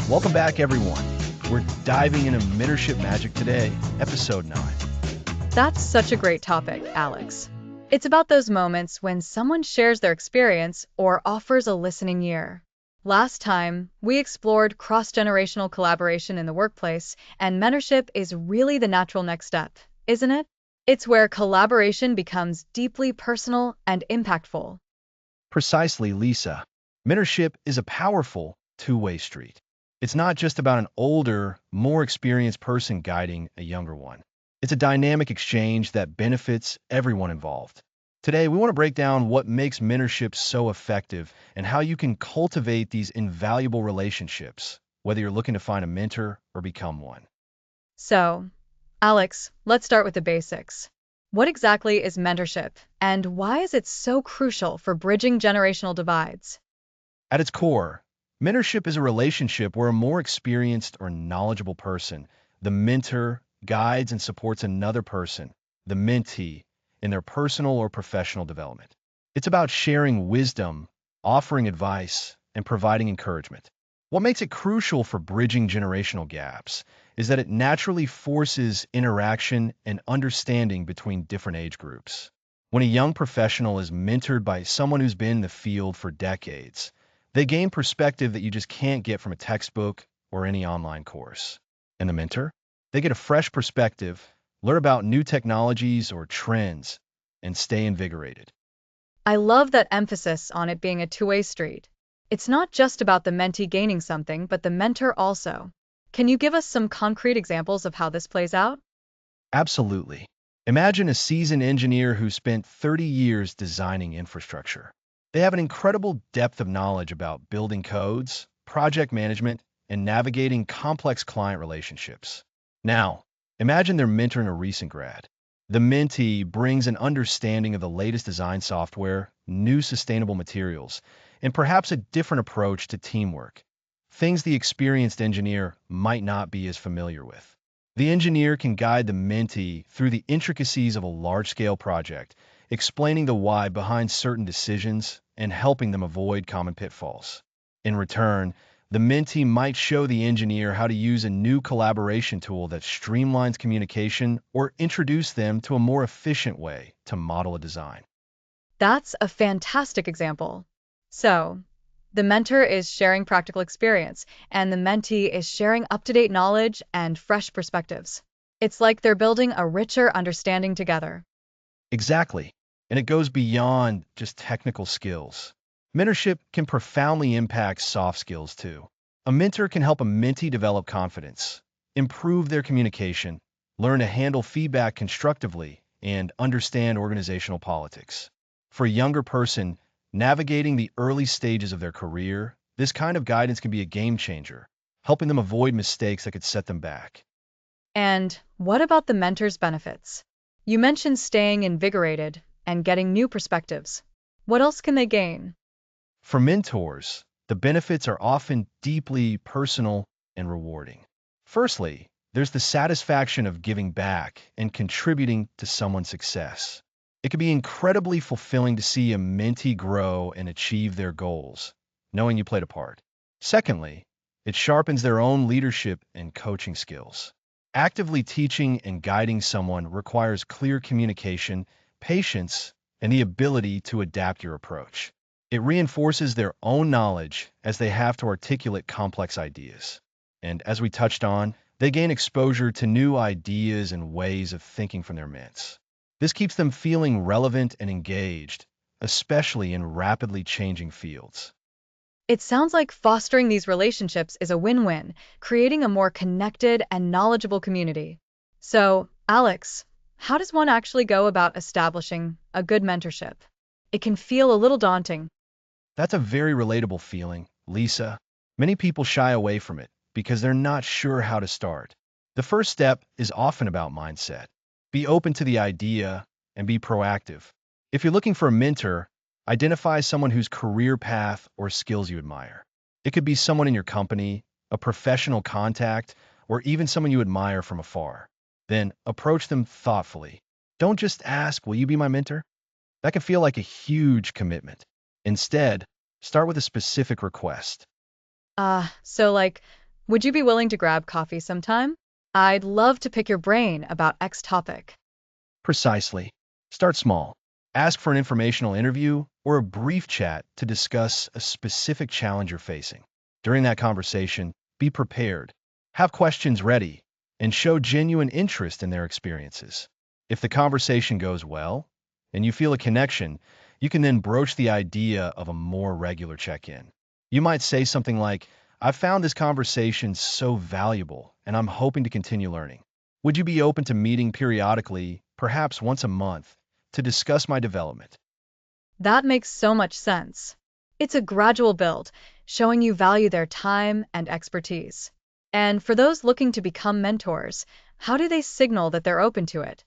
Welcome back, everyone. We're diving into mentorship magic today, episode 9. That's such a great topic, Alex. It's about those moments when someone shares their experience or offers a listening ear. Last time, we explored cross-generational collaboration in the workplace, and mentorship is really the natural next step, isn't it? It's where collaboration becomes deeply personal and impactful. Precisely, Lisa. Mentorship is a powerful two-way street. It's not just about an older, more experienced person guiding a younger one. It's a dynamic exchange that benefits everyone involved. Today, we want to break down what makes mentorship so effective and how you can cultivate these invaluable relationships, whether you're looking to find a mentor or become one. So, Alex, let's start with the basics. What exactly is mentorship, and why is it so crucial for bridging generational divides? At its core, mentorship is a relationship where a more experienced or knowledgeable person, the mentor, guides and supports another person, the mentee, in their personal or professional development. It's about sharing wisdom, offering advice, and providing encouragement. What makes it crucial for bridging generational gaps is that it naturally forces interaction and understanding between different age groups. When a young professional is mentored by someone who's been in the field for decades, they gain perspective that you just can't get from a textbook or any online course. And the mentor? They get a fresh perspective, learn about new technologies or trends, and stay invigorated. I love that emphasis on it being a two-way street. It's not just about the mentee gaining something, but the mentor also. Can you give us some concrete examples of how this plays out? Absolutely. Imagine a seasoned engineer who spent 30 years designing infrastructure. They have an incredible depth of knowledge about building codes, project management, and navigating complex client relationships. Now, imagine they're mentoring a recent grad. The mentee brings an understanding of the latest design software, new sustainable materials, and perhaps a different approach to teamwork. things the experienced engineer might not be as familiar with. The engineer can guide the mentee through the intricacies of a large-scale project, explaining the why behind certain decisions and helping them avoid common pitfalls. In return, the mentee might show the engineer how to use a new collaboration tool that streamlines communication or introduce them to a more efficient way to model a design. That's a fantastic example. So, the mentor is sharing practical experience, and the mentee is sharing up-to-date knowledge and fresh perspectives. It's like they're building a richer understanding together. Exactly. And it goes beyond just technical skills. Mentorship can profoundly impact soft skills too. A mentor can help a mentee develop confidence, improve their communication, learn to handle feedback constructively, and understand organizational politics. For a younger person, navigating the early stages of their career, this kind of guidance can be a game changer, helping them avoid mistakes that could set them back. And what about the mentor's benefits? You mentioned staying invigorated and getting new perspectives. What else can they gain? For mentors, the benefits are often deeply personal and rewarding. Firstly, there's the satisfaction of giving back and contributing to someone's success. It can be incredibly fulfilling to see a mentee grow and achieve their goals, knowing you played a part. Secondly, it sharpens their own leadership and coaching skills. Actively teaching and guiding someone requires clear communication, patience, and the ability to adapt your approach. It reinforces their own knowledge as they have to articulate complex ideas. And as we touched on, they gain exposure to new ideas and ways of thinking from their ments. This keeps them feeling relevant and engaged, especially in rapidly changing fields. It sounds like fostering these relationships is a win-win, creating a more connected and knowledgeable community. So, Alex, how does one actually go about establishing a good mentorship? It can feel a little daunting. That's a very relatable feeling, Lisa. Many people shy away from it because they're not sure how to start. The first step is often about mindset. Be open to the idea and be proactive. If you're looking for a mentor, identify someone whose career path or skills you admire. It could be someone in your company, a professional contact, or even someone you admire from afar. Then approach them thoughtfully. Don't just ask, "Will you be my mentor?" That can feel like a huge commitment. Instead, start with a specific request. Would you be willing to grab coffee sometime? I'd love to pick your brain about X topic. Precisely. Start small. Ask for an informational interview or a brief chat to discuss a specific challenge you're facing. During that conversation, be prepared, have questions ready, and show genuine interest in their experiences. If the conversation goes well and you feel a connection, you can then broach the idea of a more regular check-in. You might say something like, "I found this conversation so valuable, and I'm hoping to continue learning. Would you be open to meeting periodically, perhaps once a month, to discuss my development?" That makes so much sense. It's a gradual build, showing you value their time and expertise. And for those looking to become mentors, how do they signal that they're open to it?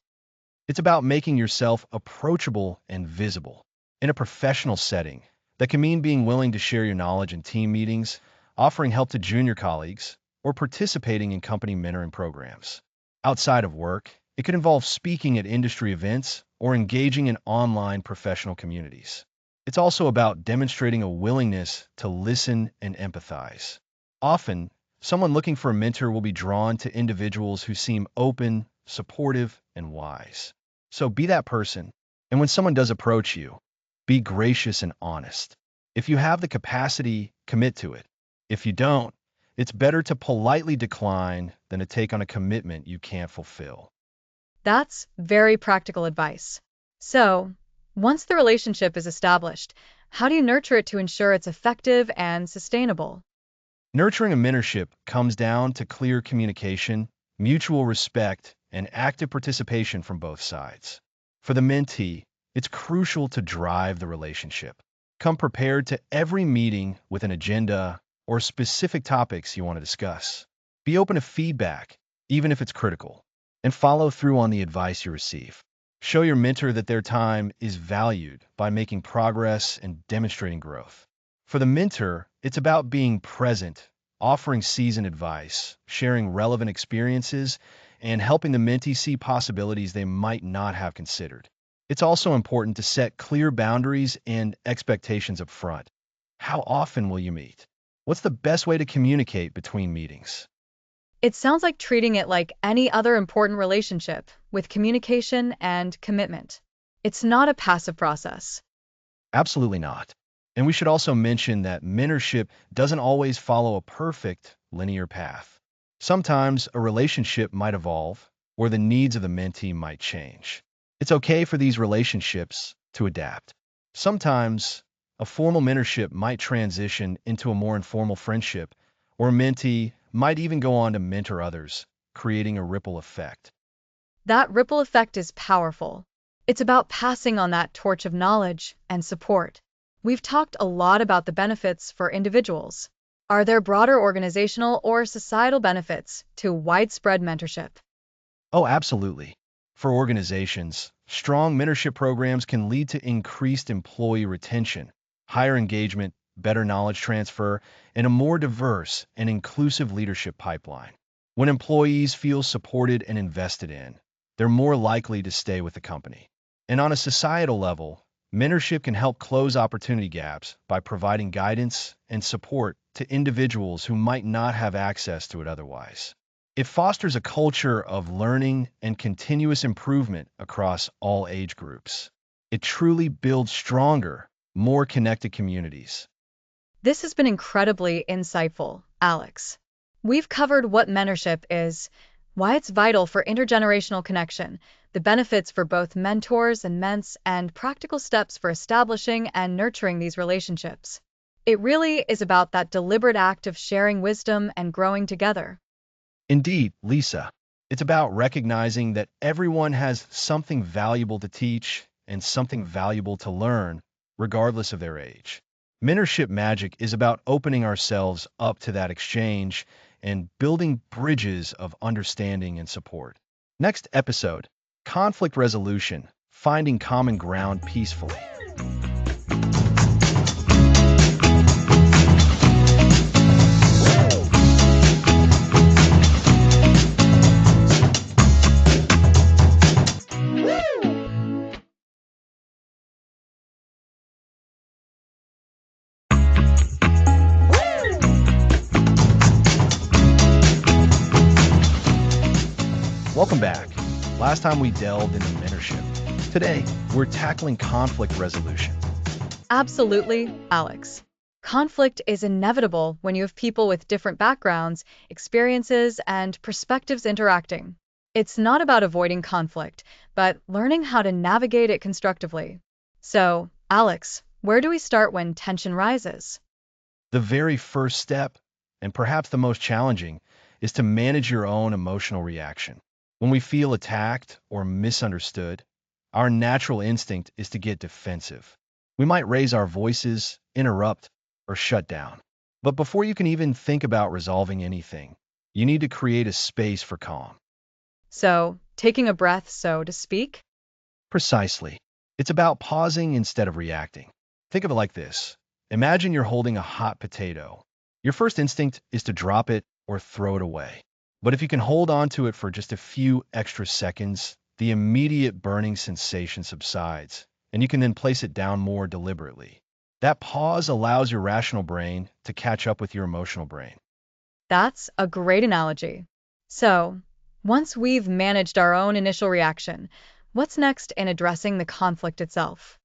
It's about making yourself approachable and visible. In a professional setting, that can mean being willing to share your knowledge in team meetings, offering help to junior colleagues, or participating in company mentoring programs. Outside of work, it could involve speaking at industry events or engaging in online professional communities. It's also about demonstrating a willingness to listen and empathize. Often, someone looking for a mentor will be drawn to individuals who seem open, supportive, and wise. So be that person. And when someone does approach you, be gracious and honest. If you have the capacity, commit to it. If you don't, it's better to politely decline than to take on a commitment you can't fulfill. That's very practical advice. So, once the relationship is established, how do you nurture it to ensure it's effective and sustainable? Nurturing a mentorship comes down to clear communication, mutual respect, and active participation from both sides. For the mentee, it's crucial to drive the relationship. Come prepared to every meeting with an agenda or specific topics you want to discuss. Be open to feedback, even if it's critical, and follow through on the advice you receive. Show your mentor that their time is valued by making progress and demonstrating growth. For the mentor, it's about being present, offering seasoned advice, sharing relevant experiences, and helping the mentee see possibilities they might not have considered. It's also important to set clear boundaries and expectations up front. How often will you meet? What's the best way to communicate between meetings? It sounds like treating it like any other important relationship, with communication and commitment. It's not a passive process. Absolutely not. And we should also mention that mentorship doesn't always follow a perfect linear path. Sometimes a relationship might evolve, or the needs of the mentee might change. It's okay for these relationships to adapt. Sometimes a formal mentorship might transition into a more informal friendship, or a mentee might even go on to mentor others, creating a ripple effect. That ripple effect is powerful. It's about passing on that torch of knowledge and support. We've talked a lot about the benefits for individuals. Are there broader organizational or societal benefits to widespread mentorship? Oh, absolutely. For organizations, strong mentorship programs can lead to increased employee retention, higher engagement, better knowledge transfer, and a more diverse and inclusive leadership pipeline. When employees feel supported and invested in, they're more likely to stay with the company. And on a societal level, mentorship can help close opportunity gaps by providing guidance and support to individuals who might not have access to it otherwise. It fosters a culture of learning and continuous improvement across all age groups. It truly builds stronger, more connected communities. This has been incredibly insightful, Alex. We've covered what mentorship is, why it's vital for intergenerational connection, the benefits for both mentors and ments, and practical steps for establishing and nurturing these relationships. It really is about that deliberate act of sharing wisdom and growing together. Indeed, Lisa, it's about recognizing that everyone has something valuable to teach and something valuable to learn, regardless of their age. Mentorship magic is about opening ourselves up to that exchange and building bridges of understanding and support. Next episode: conflict resolution, finding common ground peacefully. Welcome back. Last time we delved into mentorship. Today, we're tackling conflict resolution. Absolutely, Alex. Conflict is inevitable when you have people with different backgrounds, experiences, and perspectives interacting. It's not about avoiding conflict, but learning how to navigate it constructively. So, Alex, where do we start when tension rises? The very first step, and perhaps the most challenging, is to manage your own emotional reaction. When we feel attacked or misunderstood, our natural instinct is to get defensive. We might raise our voices, interrupt, or shut down. But before you can even think about resolving anything, you need to create a space for calm. So, taking a breath, so to speak? Precisely. It's about pausing instead of reacting. Think of it like this. Imagine you're holding a hot potato. Your first instinct is to drop it or throw it away. But if you can hold on to it for just a few extra seconds, the immediate burning sensation subsides, and you can then place it down more deliberately. That pause allows your rational brain to catch up with your emotional brain. That's a great analogy. So, once we've managed our own initial reaction, what's next in addressing the conflict itself?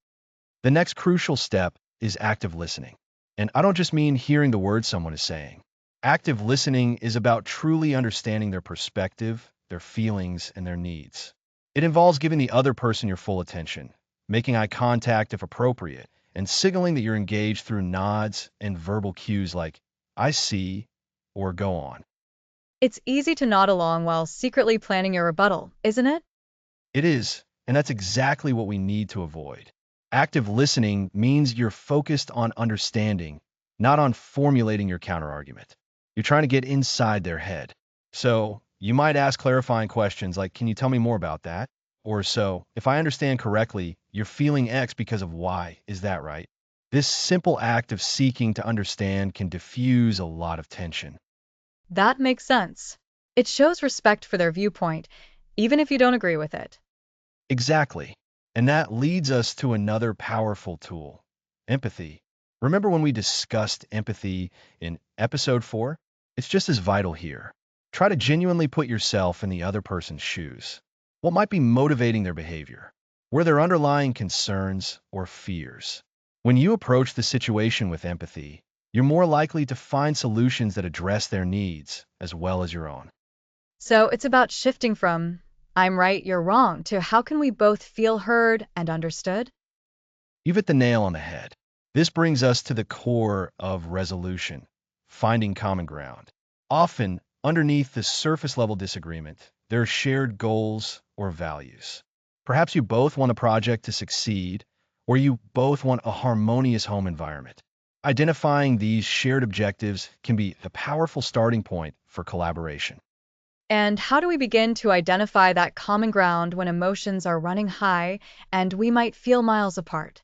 The next crucial step is active listening. And I don't just mean hearing the words someone is saying. Active listening is about truly understanding their perspective, their feelings, and their needs. It involves giving the other person your full attention, making eye contact if appropriate, and signaling that you're engaged through nods and verbal cues like, I see, or go on. It's easy to nod along while secretly planning your rebuttal, isn't it? It is, and that's exactly what we need to avoid. Active listening means you're focused on understanding, not on formulating your counterargument. You're trying to get inside their head. So, you might ask clarifying questions like, can you tell me more about that? Or so, if I understand correctly, you're feeling X because of Y, is that right? This simple act of seeking to understand can diffuse a lot of tension. That makes sense. It shows respect for their viewpoint, even if you don't agree with it. Exactly. And that leads us to another powerful tool, empathy. Remember when we discussed empathy in episode 4? It's just as vital here. Try to genuinely put yourself in the other person's shoes. What might be motivating their behavior? Were there underlying concerns or fears? When you approach the situation with empathy, you're more likely to find solutions that address their needs as well as your own. So it's about shifting from, I'm right, you're wrong, to how can we both feel heard and understood? You've hit the nail on the head. This brings us to the core of resolution, finding common ground. Often, underneath the surface level disagreement, there are shared goals or values. Perhaps you both want a project to succeed, or you both want a harmonious home environment. Identifying these shared objectives can be a powerful starting point for collaboration. And how do we begin to identify that common ground when emotions are running high and we might feel miles apart?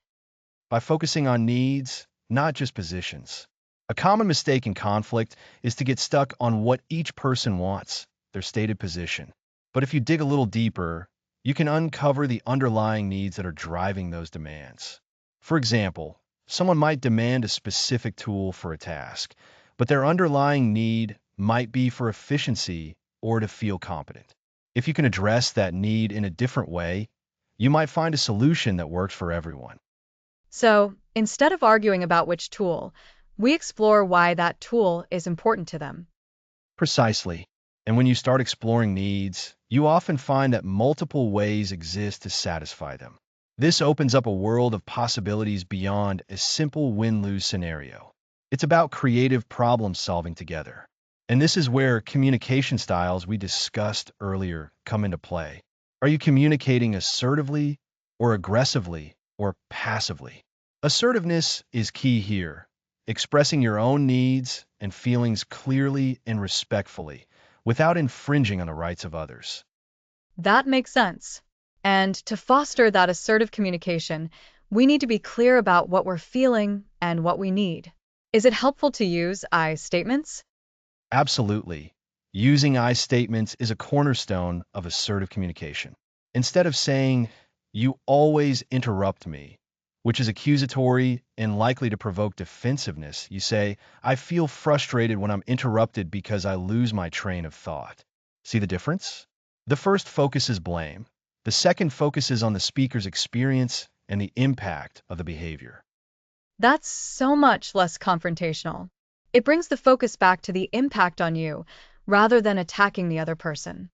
By focusing on needs, not just positions. A common mistake in conflict is to get stuck on what each person wants, their stated position. But if you dig a little deeper, you can uncover the underlying needs that are driving those demands. For example, someone might demand a specific tool for a task, but their underlying need might be for efficiency or to feel competent. If you can address that need in a different way, you might find a solution that works for everyone. So, instead of arguing about which tool, we explore why that tool is important to them. Precisely. And when you start exploring needs, you often find that multiple ways exist to satisfy them. This opens up a world of possibilities beyond a simple win-lose scenario. It's about creative problem solving together. And this is where communication styles we discussed earlier come into play. Are you communicating assertively or aggressively or passively? Assertiveness is key here, expressing your own needs and feelings clearly and respectfully, without infringing on the rights of others. That makes sense. And to foster that assertive communication, we need to be clear about what we're feeling and what we need. Is it helpful to use I statements? Absolutely. Using I statements is a cornerstone of assertive communication. Instead of saying, "You always interrupt me," which is accusatory and likely to provoke defensiveness, you say, "I feel frustrated when I'm interrupted because I lose my train of thought." See the difference? The first focuses blame. The second focuses on the speaker's experience and the impact of the behavior. That's so much less confrontational. It brings the focus back to the impact on you rather than attacking the other person.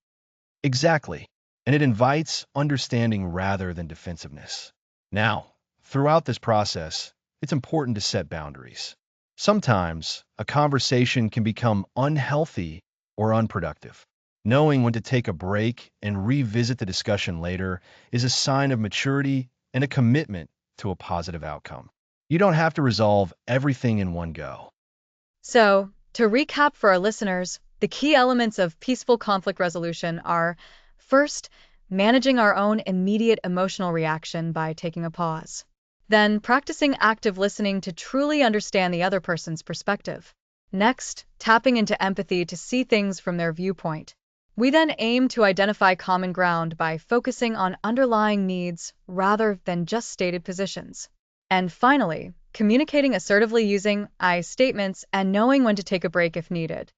Exactly. And it invites understanding rather than defensiveness. Now, throughout this process, it's important to set boundaries. Sometimes a conversation can become unhealthy or unproductive. Knowing when to take a break and revisit the discussion later is a sign of maturity and a commitment to a positive outcome. You don't have to resolve everything in one go. So, to recap for our listeners, the key elements of peaceful conflict resolution are first, managing our own immediate emotional reaction by taking a pause. Then, practicing active listening to truly understand the other person's perspective. Next, tapping into empathy to see things from their viewpoint. We then aim to identify common ground by focusing on underlying needs rather than just stated positions. And finally, communicating assertively using I statements and knowing when to take a break if needed.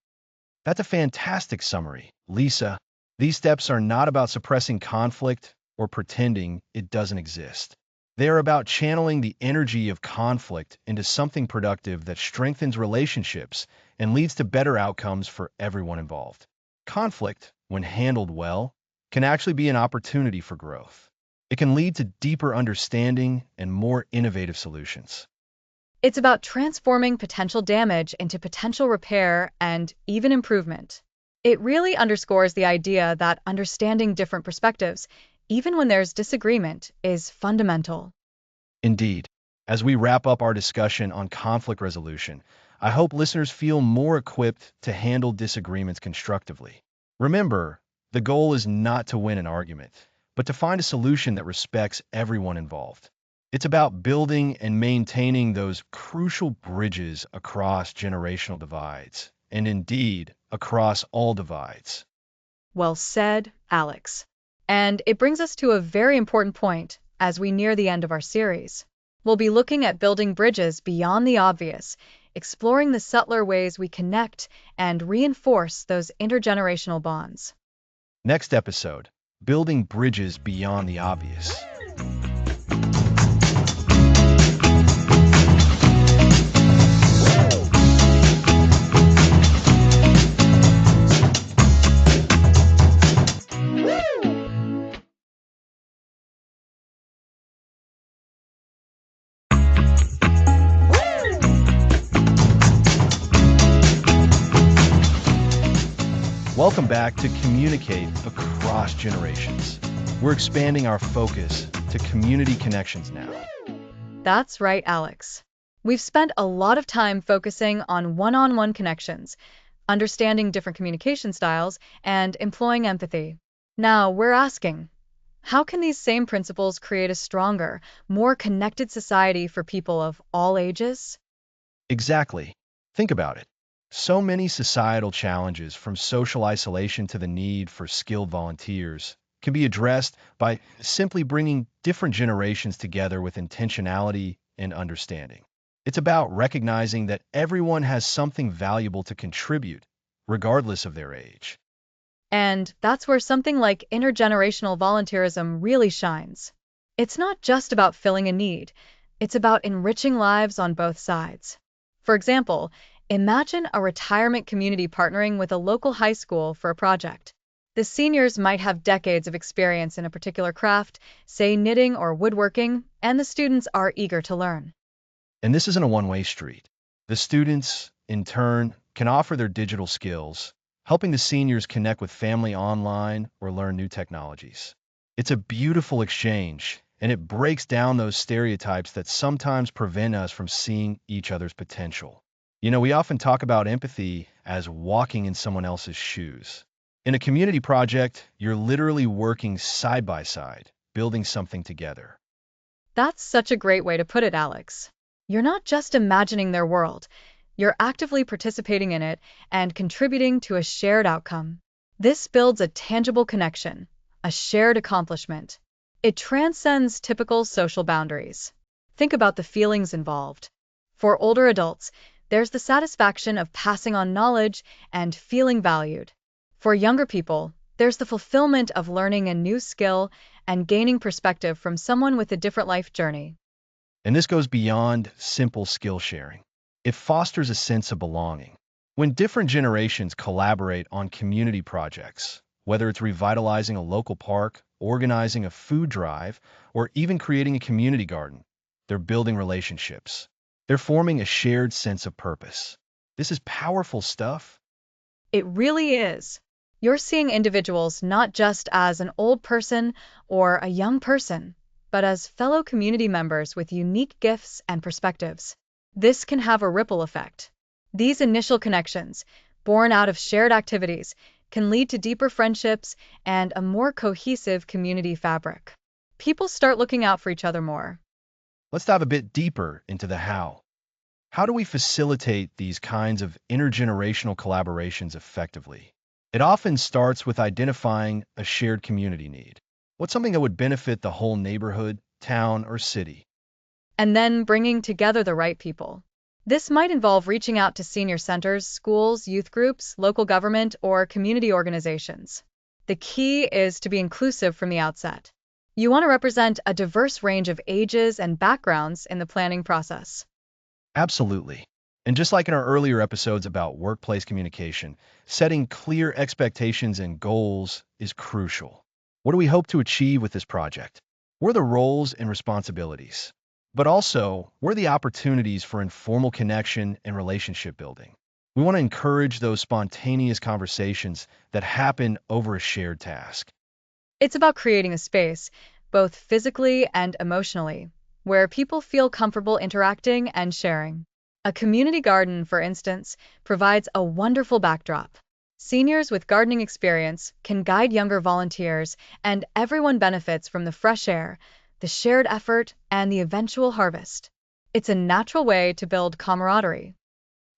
That's a fantastic summary, Lisa. These steps are not about suppressing conflict or pretending it doesn't exist. They are about channeling the energy of conflict into something productive that strengthens relationships and leads to better outcomes for everyone involved. Conflict, when handled well, can actually be an opportunity for growth. It can lead to deeper understanding and more innovative solutions. It's about transforming potential damage into potential repair and even improvement. It really underscores the idea that understanding different perspectives, even when there's disagreement, is fundamental. Indeed, as we wrap up our discussion on conflict resolution, I hope listeners feel more equipped to handle disagreements constructively. Remember, the goal is not to win an argument, but to find a solution that respects everyone involved. It's about building and maintaining those crucial bridges across generational divides, and indeed, across all divides. Well said, Alex. And it brings us to a very important point as we near the end of our series. We'll be looking at building bridges beyond the obvious, exploring the subtler ways we connect and reinforce those intergenerational bonds. Next episode, building bridges beyond the obvious. Welcome back to Communicate Across Generations. We're expanding our focus to community connections now. That's right, Alex. We've spent a lot of time focusing on one-on-one connections, understanding different communication styles, and employing empathy. Now we're asking, how can these same principles create a stronger, more connected society for people of all ages? Exactly. Think about it. So many societal challenges, from social isolation to the need for skilled volunteers, can be addressed by simply bringing different generations together with intentionality and understanding. It's about recognizing that everyone has something valuable to contribute, regardless of their age. And that's where something like intergenerational volunteerism really shines. It's not just about filling a need, it's about enriching lives on both sides. For example, imagine a retirement community partnering with a local high school for a project. The seniors might have decades of experience in a particular craft, say knitting or woodworking, and the students are eager to learn. And this isn't a one-way street. The students, in turn, can offer their digital skills, helping the seniors connect with family online or learn new technologies. It's a beautiful exchange, and it breaks down those stereotypes that sometimes prevent us from seeing each other's potential. We often talk about empathy as walking in someone else's shoes. In a community project, you're literally working side by side, building something together. That's such a great way to put it, Alex. You're not just imagining their world, you're actively participating in it and contributing to a shared outcome. This builds a tangible connection, a shared accomplishment. It transcends typical social boundaries. Think about the feelings involved. For older adults, there's the satisfaction of passing on knowledge and feeling valued. For younger people, there's the fulfillment of learning a new skill and gaining perspective from someone with a different life journey. And this goes beyond simple skill sharing. It fosters a sense of belonging. When different generations collaborate on community projects, whether it's revitalizing a local park, organizing a food drive, or even creating a community garden, they're building relationships. They're forming a shared sense of purpose. This is powerful stuff. It really is. You're seeing individuals not just as an old person or a young person, but as fellow community members with unique gifts and perspectives. This can have a ripple effect. These initial connections, born out of shared activities, can lead to deeper friendships and a more cohesive community fabric. People start looking out for each other more. Let's dive a bit deeper into the how. How do we facilitate these kinds of intergenerational collaborations effectively? It often starts with identifying a shared community need. What's something that would benefit the whole neighborhood, town, or city? And then bringing together the right people. This might involve reaching out to senior centers, schools, youth groups, local government, or community organizations. The key is to be inclusive from the outset. You want to represent a diverse range of ages and backgrounds in the planning process. Absolutely. And just like in our earlier episodes about workplace communication, setting clear expectations and goals is crucial. What do we hope to achieve with this project? What are the roles and responsibilities? But also, what are the opportunities for informal connection and relationship building? We want to encourage those spontaneous conversations that happen over a shared task. It's about creating a space, both physically and emotionally, where people feel comfortable interacting and sharing. A community garden, for instance, provides a wonderful backdrop. Seniors with gardening experience can guide younger volunteers, and everyone benefits from the fresh air, the shared effort, and the eventual harvest. It's a natural way to build camaraderie.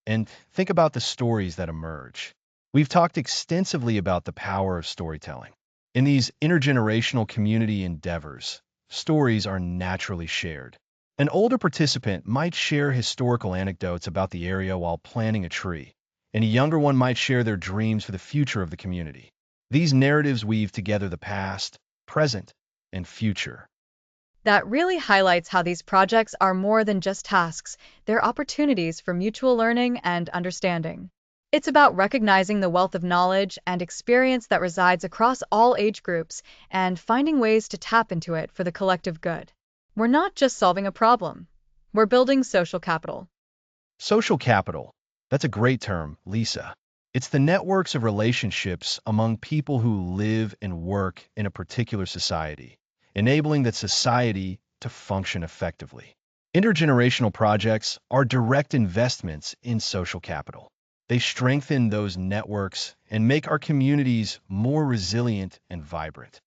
And think about the stories that emerge. We've talked extensively about the power of storytelling. In these intergenerational community endeavors, stories are naturally shared. An older participant might share historical anecdotes about the area while planting a tree, and a younger one might share their dreams for the future of the community. These narratives weave together the past, present, and future. That really highlights how these projects are more than just tasks, they're opportunities for mutual learning and understanding. It's about recognizing the wealth of knowledge and experience that resides across all age groups and finding ways to tap into it for the collective good. We're not just solving a problem, we're building social capital. Social capital. That's a great term, Lisa. It's the networks of relationships among people who live and work in a particular society, enabling that society to function effectively. Intergenerational projects are direct investments in social capital. They strengthen those networks and make our communities more resilient and vibrant.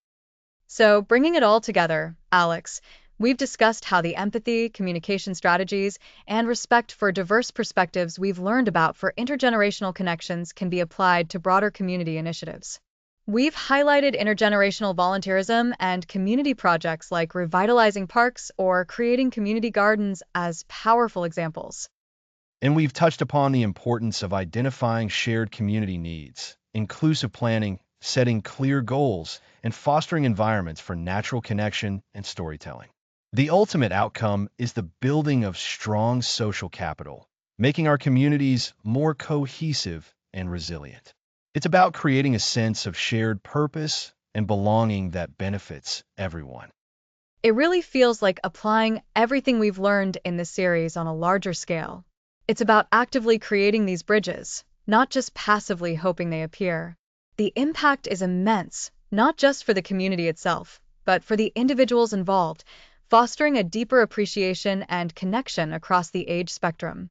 So, bringing it all together, Alex, we've discussed how the empathy, communication strategies, and respect for diverse perspectives we've learned about for intergenerational connections can be applied to broader community initiatives. We've highlighted intergenerational volunteerism and community projects like revitalizing parks or creating community gardens as powerful examples. And we've touched upon the importance of identifying shared community needs, inclusive planning, setting clear goals, and fostering environments for natural connection and storytelling. The ultimate outcome is the building of strong social capital, making our communities more cohesive and resilient. It's about creating a sense of shared purpose and belonging that benefits everyone. It really feels like applying everything we've learned in this series on a larger scale. It's about actively creating these bridges, not just passively hoping they appear. The impact is immense, not just for the community itself, but for the individuals involved, fostering a deeper appreciation and connection across the age spectrum.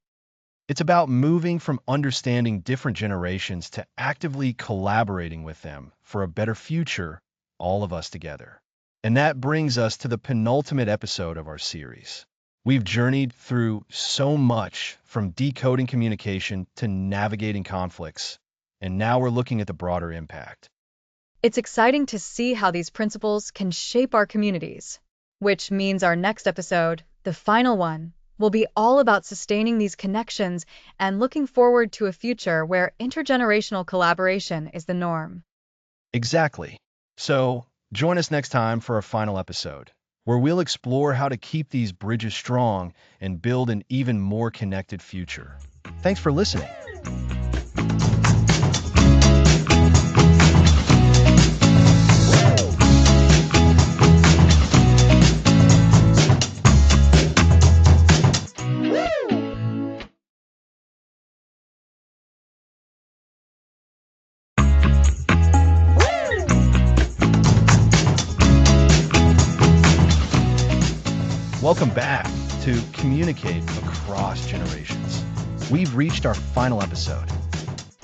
It's about moving from understanding different generations to actively collaborating with them for a better future, all of us together. And that brings us to the penultimate episode of our series. We've journeyed through so much from decoding communication to navigating conflicts, and now we're looking at the broader impact. It's exciting to see how these principles can shape our communities, which means our next episode, the final one, will be all about sustaining these connections and looking forward to a future where intergenerational collaboration is the norm. Exactly. So, join us next time for our final episode, where we'll explore how to keep these bridges strong and build an even more connected future. Thanks for listening. Welcome back to Communicate Across Generations. We've reached our final episode.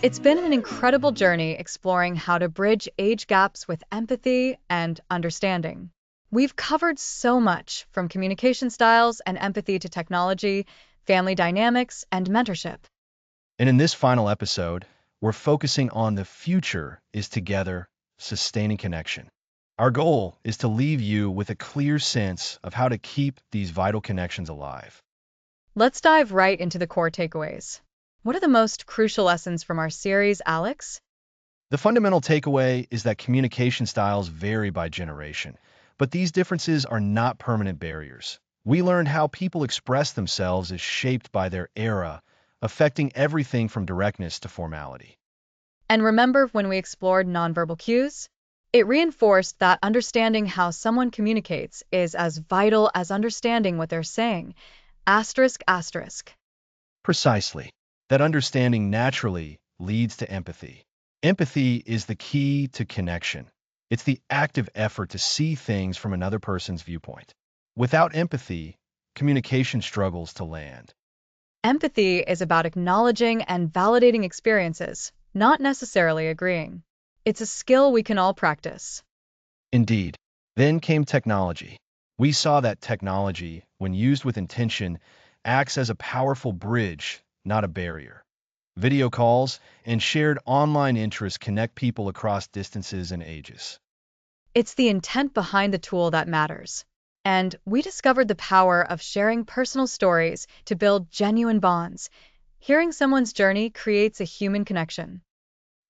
It's been an incredible journey exploring how to bridge age gaps with empathy and understanding. We've covered so much, from communication styles and empathy to technology, family dynamics, and mentorship. And in this final episode, we're focusing on the future is together, sustaining connection. Our goal is to leave you with a clear sense of how to keep these vital connections alive. Let's dive right into the core takeaways. What are the most crucial lessons from our series, Alex? The fundamental takeaway is that communication styles vary by generation, but these differences are not permanent barriers. We learned how people express themselves is shaped by their era, affecting everything from directness to formality. And remember when we explored nonverbal cues? It reinforced that understanding how someone communicates is as vital as understanding what they're saying. Asterisk, asterisk. Precisely. That understanding naturally leads to empathy. Empathy is the key to connection. It's the active effort to see things from another person's viewpoint. Without empathy, communication struggles to land. Empathy is about acknowledging and validating experiences, not necessarily agreeing. It's a skill we can all practice. Indeed. Then came technology. We saw that technology, when used with intention, acts as a powerful bridge, not a barrier. Video calls and shared online interests connect people across distances and ages. It's the intent behind the tool that matters. And we discovered the power of sharing personal stories to build genuine bonds. Hearing someone's journey creates a human connection.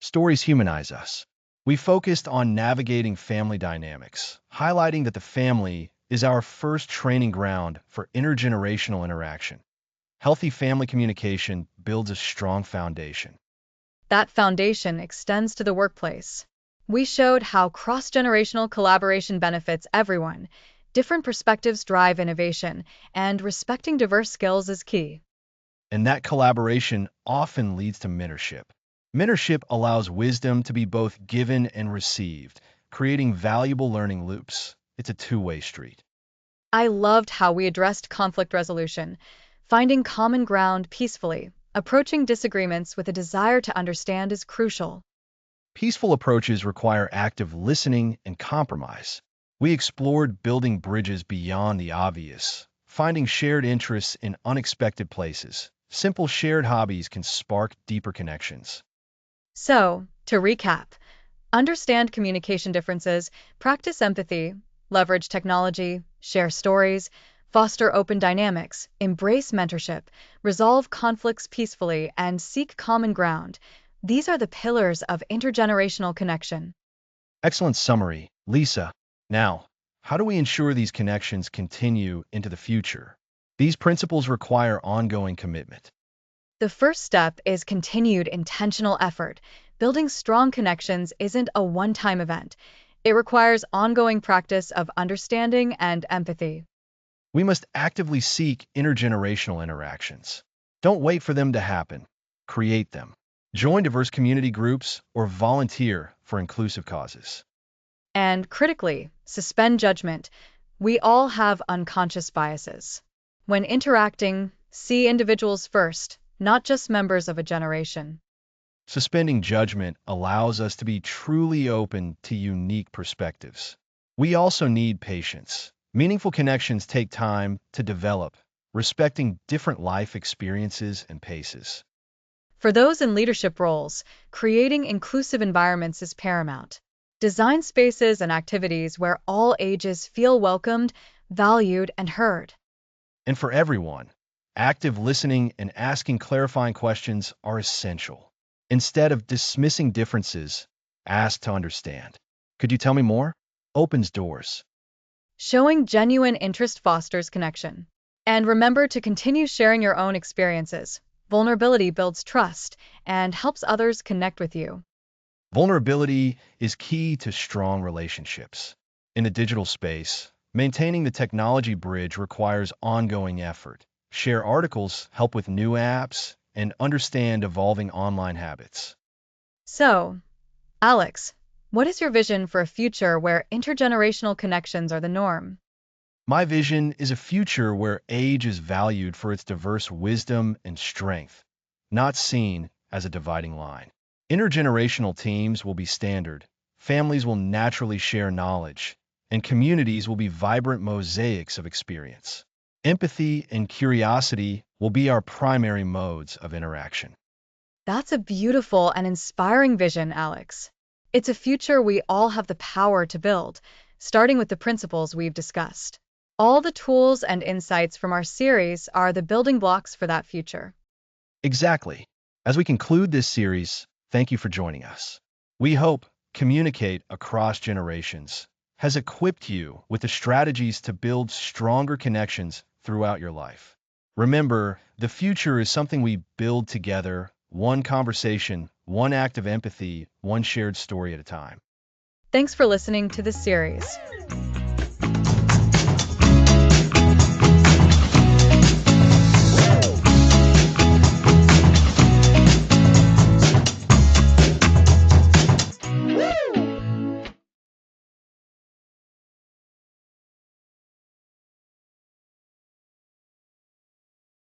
Stories humanize us. We focused on navigating family dynamics, highlighting that the family is our first training ground for intergenerational interaction. Healthy family communication builds a strong foundation. That foundation extends to the workplace. We showed how cross-generational collaboration benefits everyone. Different perspectives drive innovation, and respecting diverse skills is key. And that collaboration often leads to mentorship. Mentorship allows wisdom to be both given and received, creating valuable learning loops. It's a two-way street. I loved how we addressed conflict resolution, finding common ground peacefully. Approaching disagreements with a desire to understand is crucial. Peaceful approaches require active listening and compromise. We explored building bridges beyond the obvious, finding shared interests in unexpected places. Simple shared hobbies can spark deeper connections. So, to recap, understand communication differences, practice empathy, leverage technology, share stories, foster open dynamics, embrace mentorship, resolve conflicts peacefully, and seek common ground. These are the pillars of intergenerational connection. Excellent summary, Lisa. Now, how do we ensure these connections continue into the future? These principles require ongoing commitment. The first step is continued intentional effort. Building strong connections isn't a one-time event. It requires ongoing practice of understanding and empathy. We must actively seek intergenerational interactions. Don't wait for them to happen. Create them. Join diverse community groups or volunteer for inclusive causes. And critically, suspend judgment. We all have unconscious biases. When interacting, see individuals first, not just members of a generation. Suspending judgment allows us to be truly open to unique perspectives. We also need patience. Meaningful connections take time to develop, respecting different life experiences and paces. For those in leadership roles, creating inclusive environments is paramount. Design spaces and activities where all ages feel welcomed, valued, and heard. And for everyone, active listening and asking clarifying questions are essential. Instead of dismissing differences, ask to understand. Could you tell me more? Opens doors. Showing genuine interest fosters connection. And remember to continue sharing your own experiences. Vulnerability builds trust and helps others connect with you. Vulnerability is key to strong relationships. In the digital space, maintaining the technology bridge requires ongoing effort. Share articles, help with new apps, and understand evolving online habits. So, Alex, what is your vision for a future where intergenerational connections are the norm? My vision is a future where age is valued for its diverse wisdom and strength, not seen as a dividing line. Intergenerational teams will be standard, families will naturally share knowledge, and communities will be vibrant mosaics of experience. Empathy and curiosity will be our primary modes of interaction. That's a beautiful and inspiring vision, Alex. It's a future we all have the power to build, starting with the principles we've discussed. All the tools and insights from our series are the building blocks for that future. Exactly. As we conclude this series, thank you for joining us. We hope Communicate Across Generations has equipped you with the strategies to build stronger connections throughout your life. Remember, the future is something we build together, one conversation, one act of empathy, one shared story at a time. Thanks for listening to this series.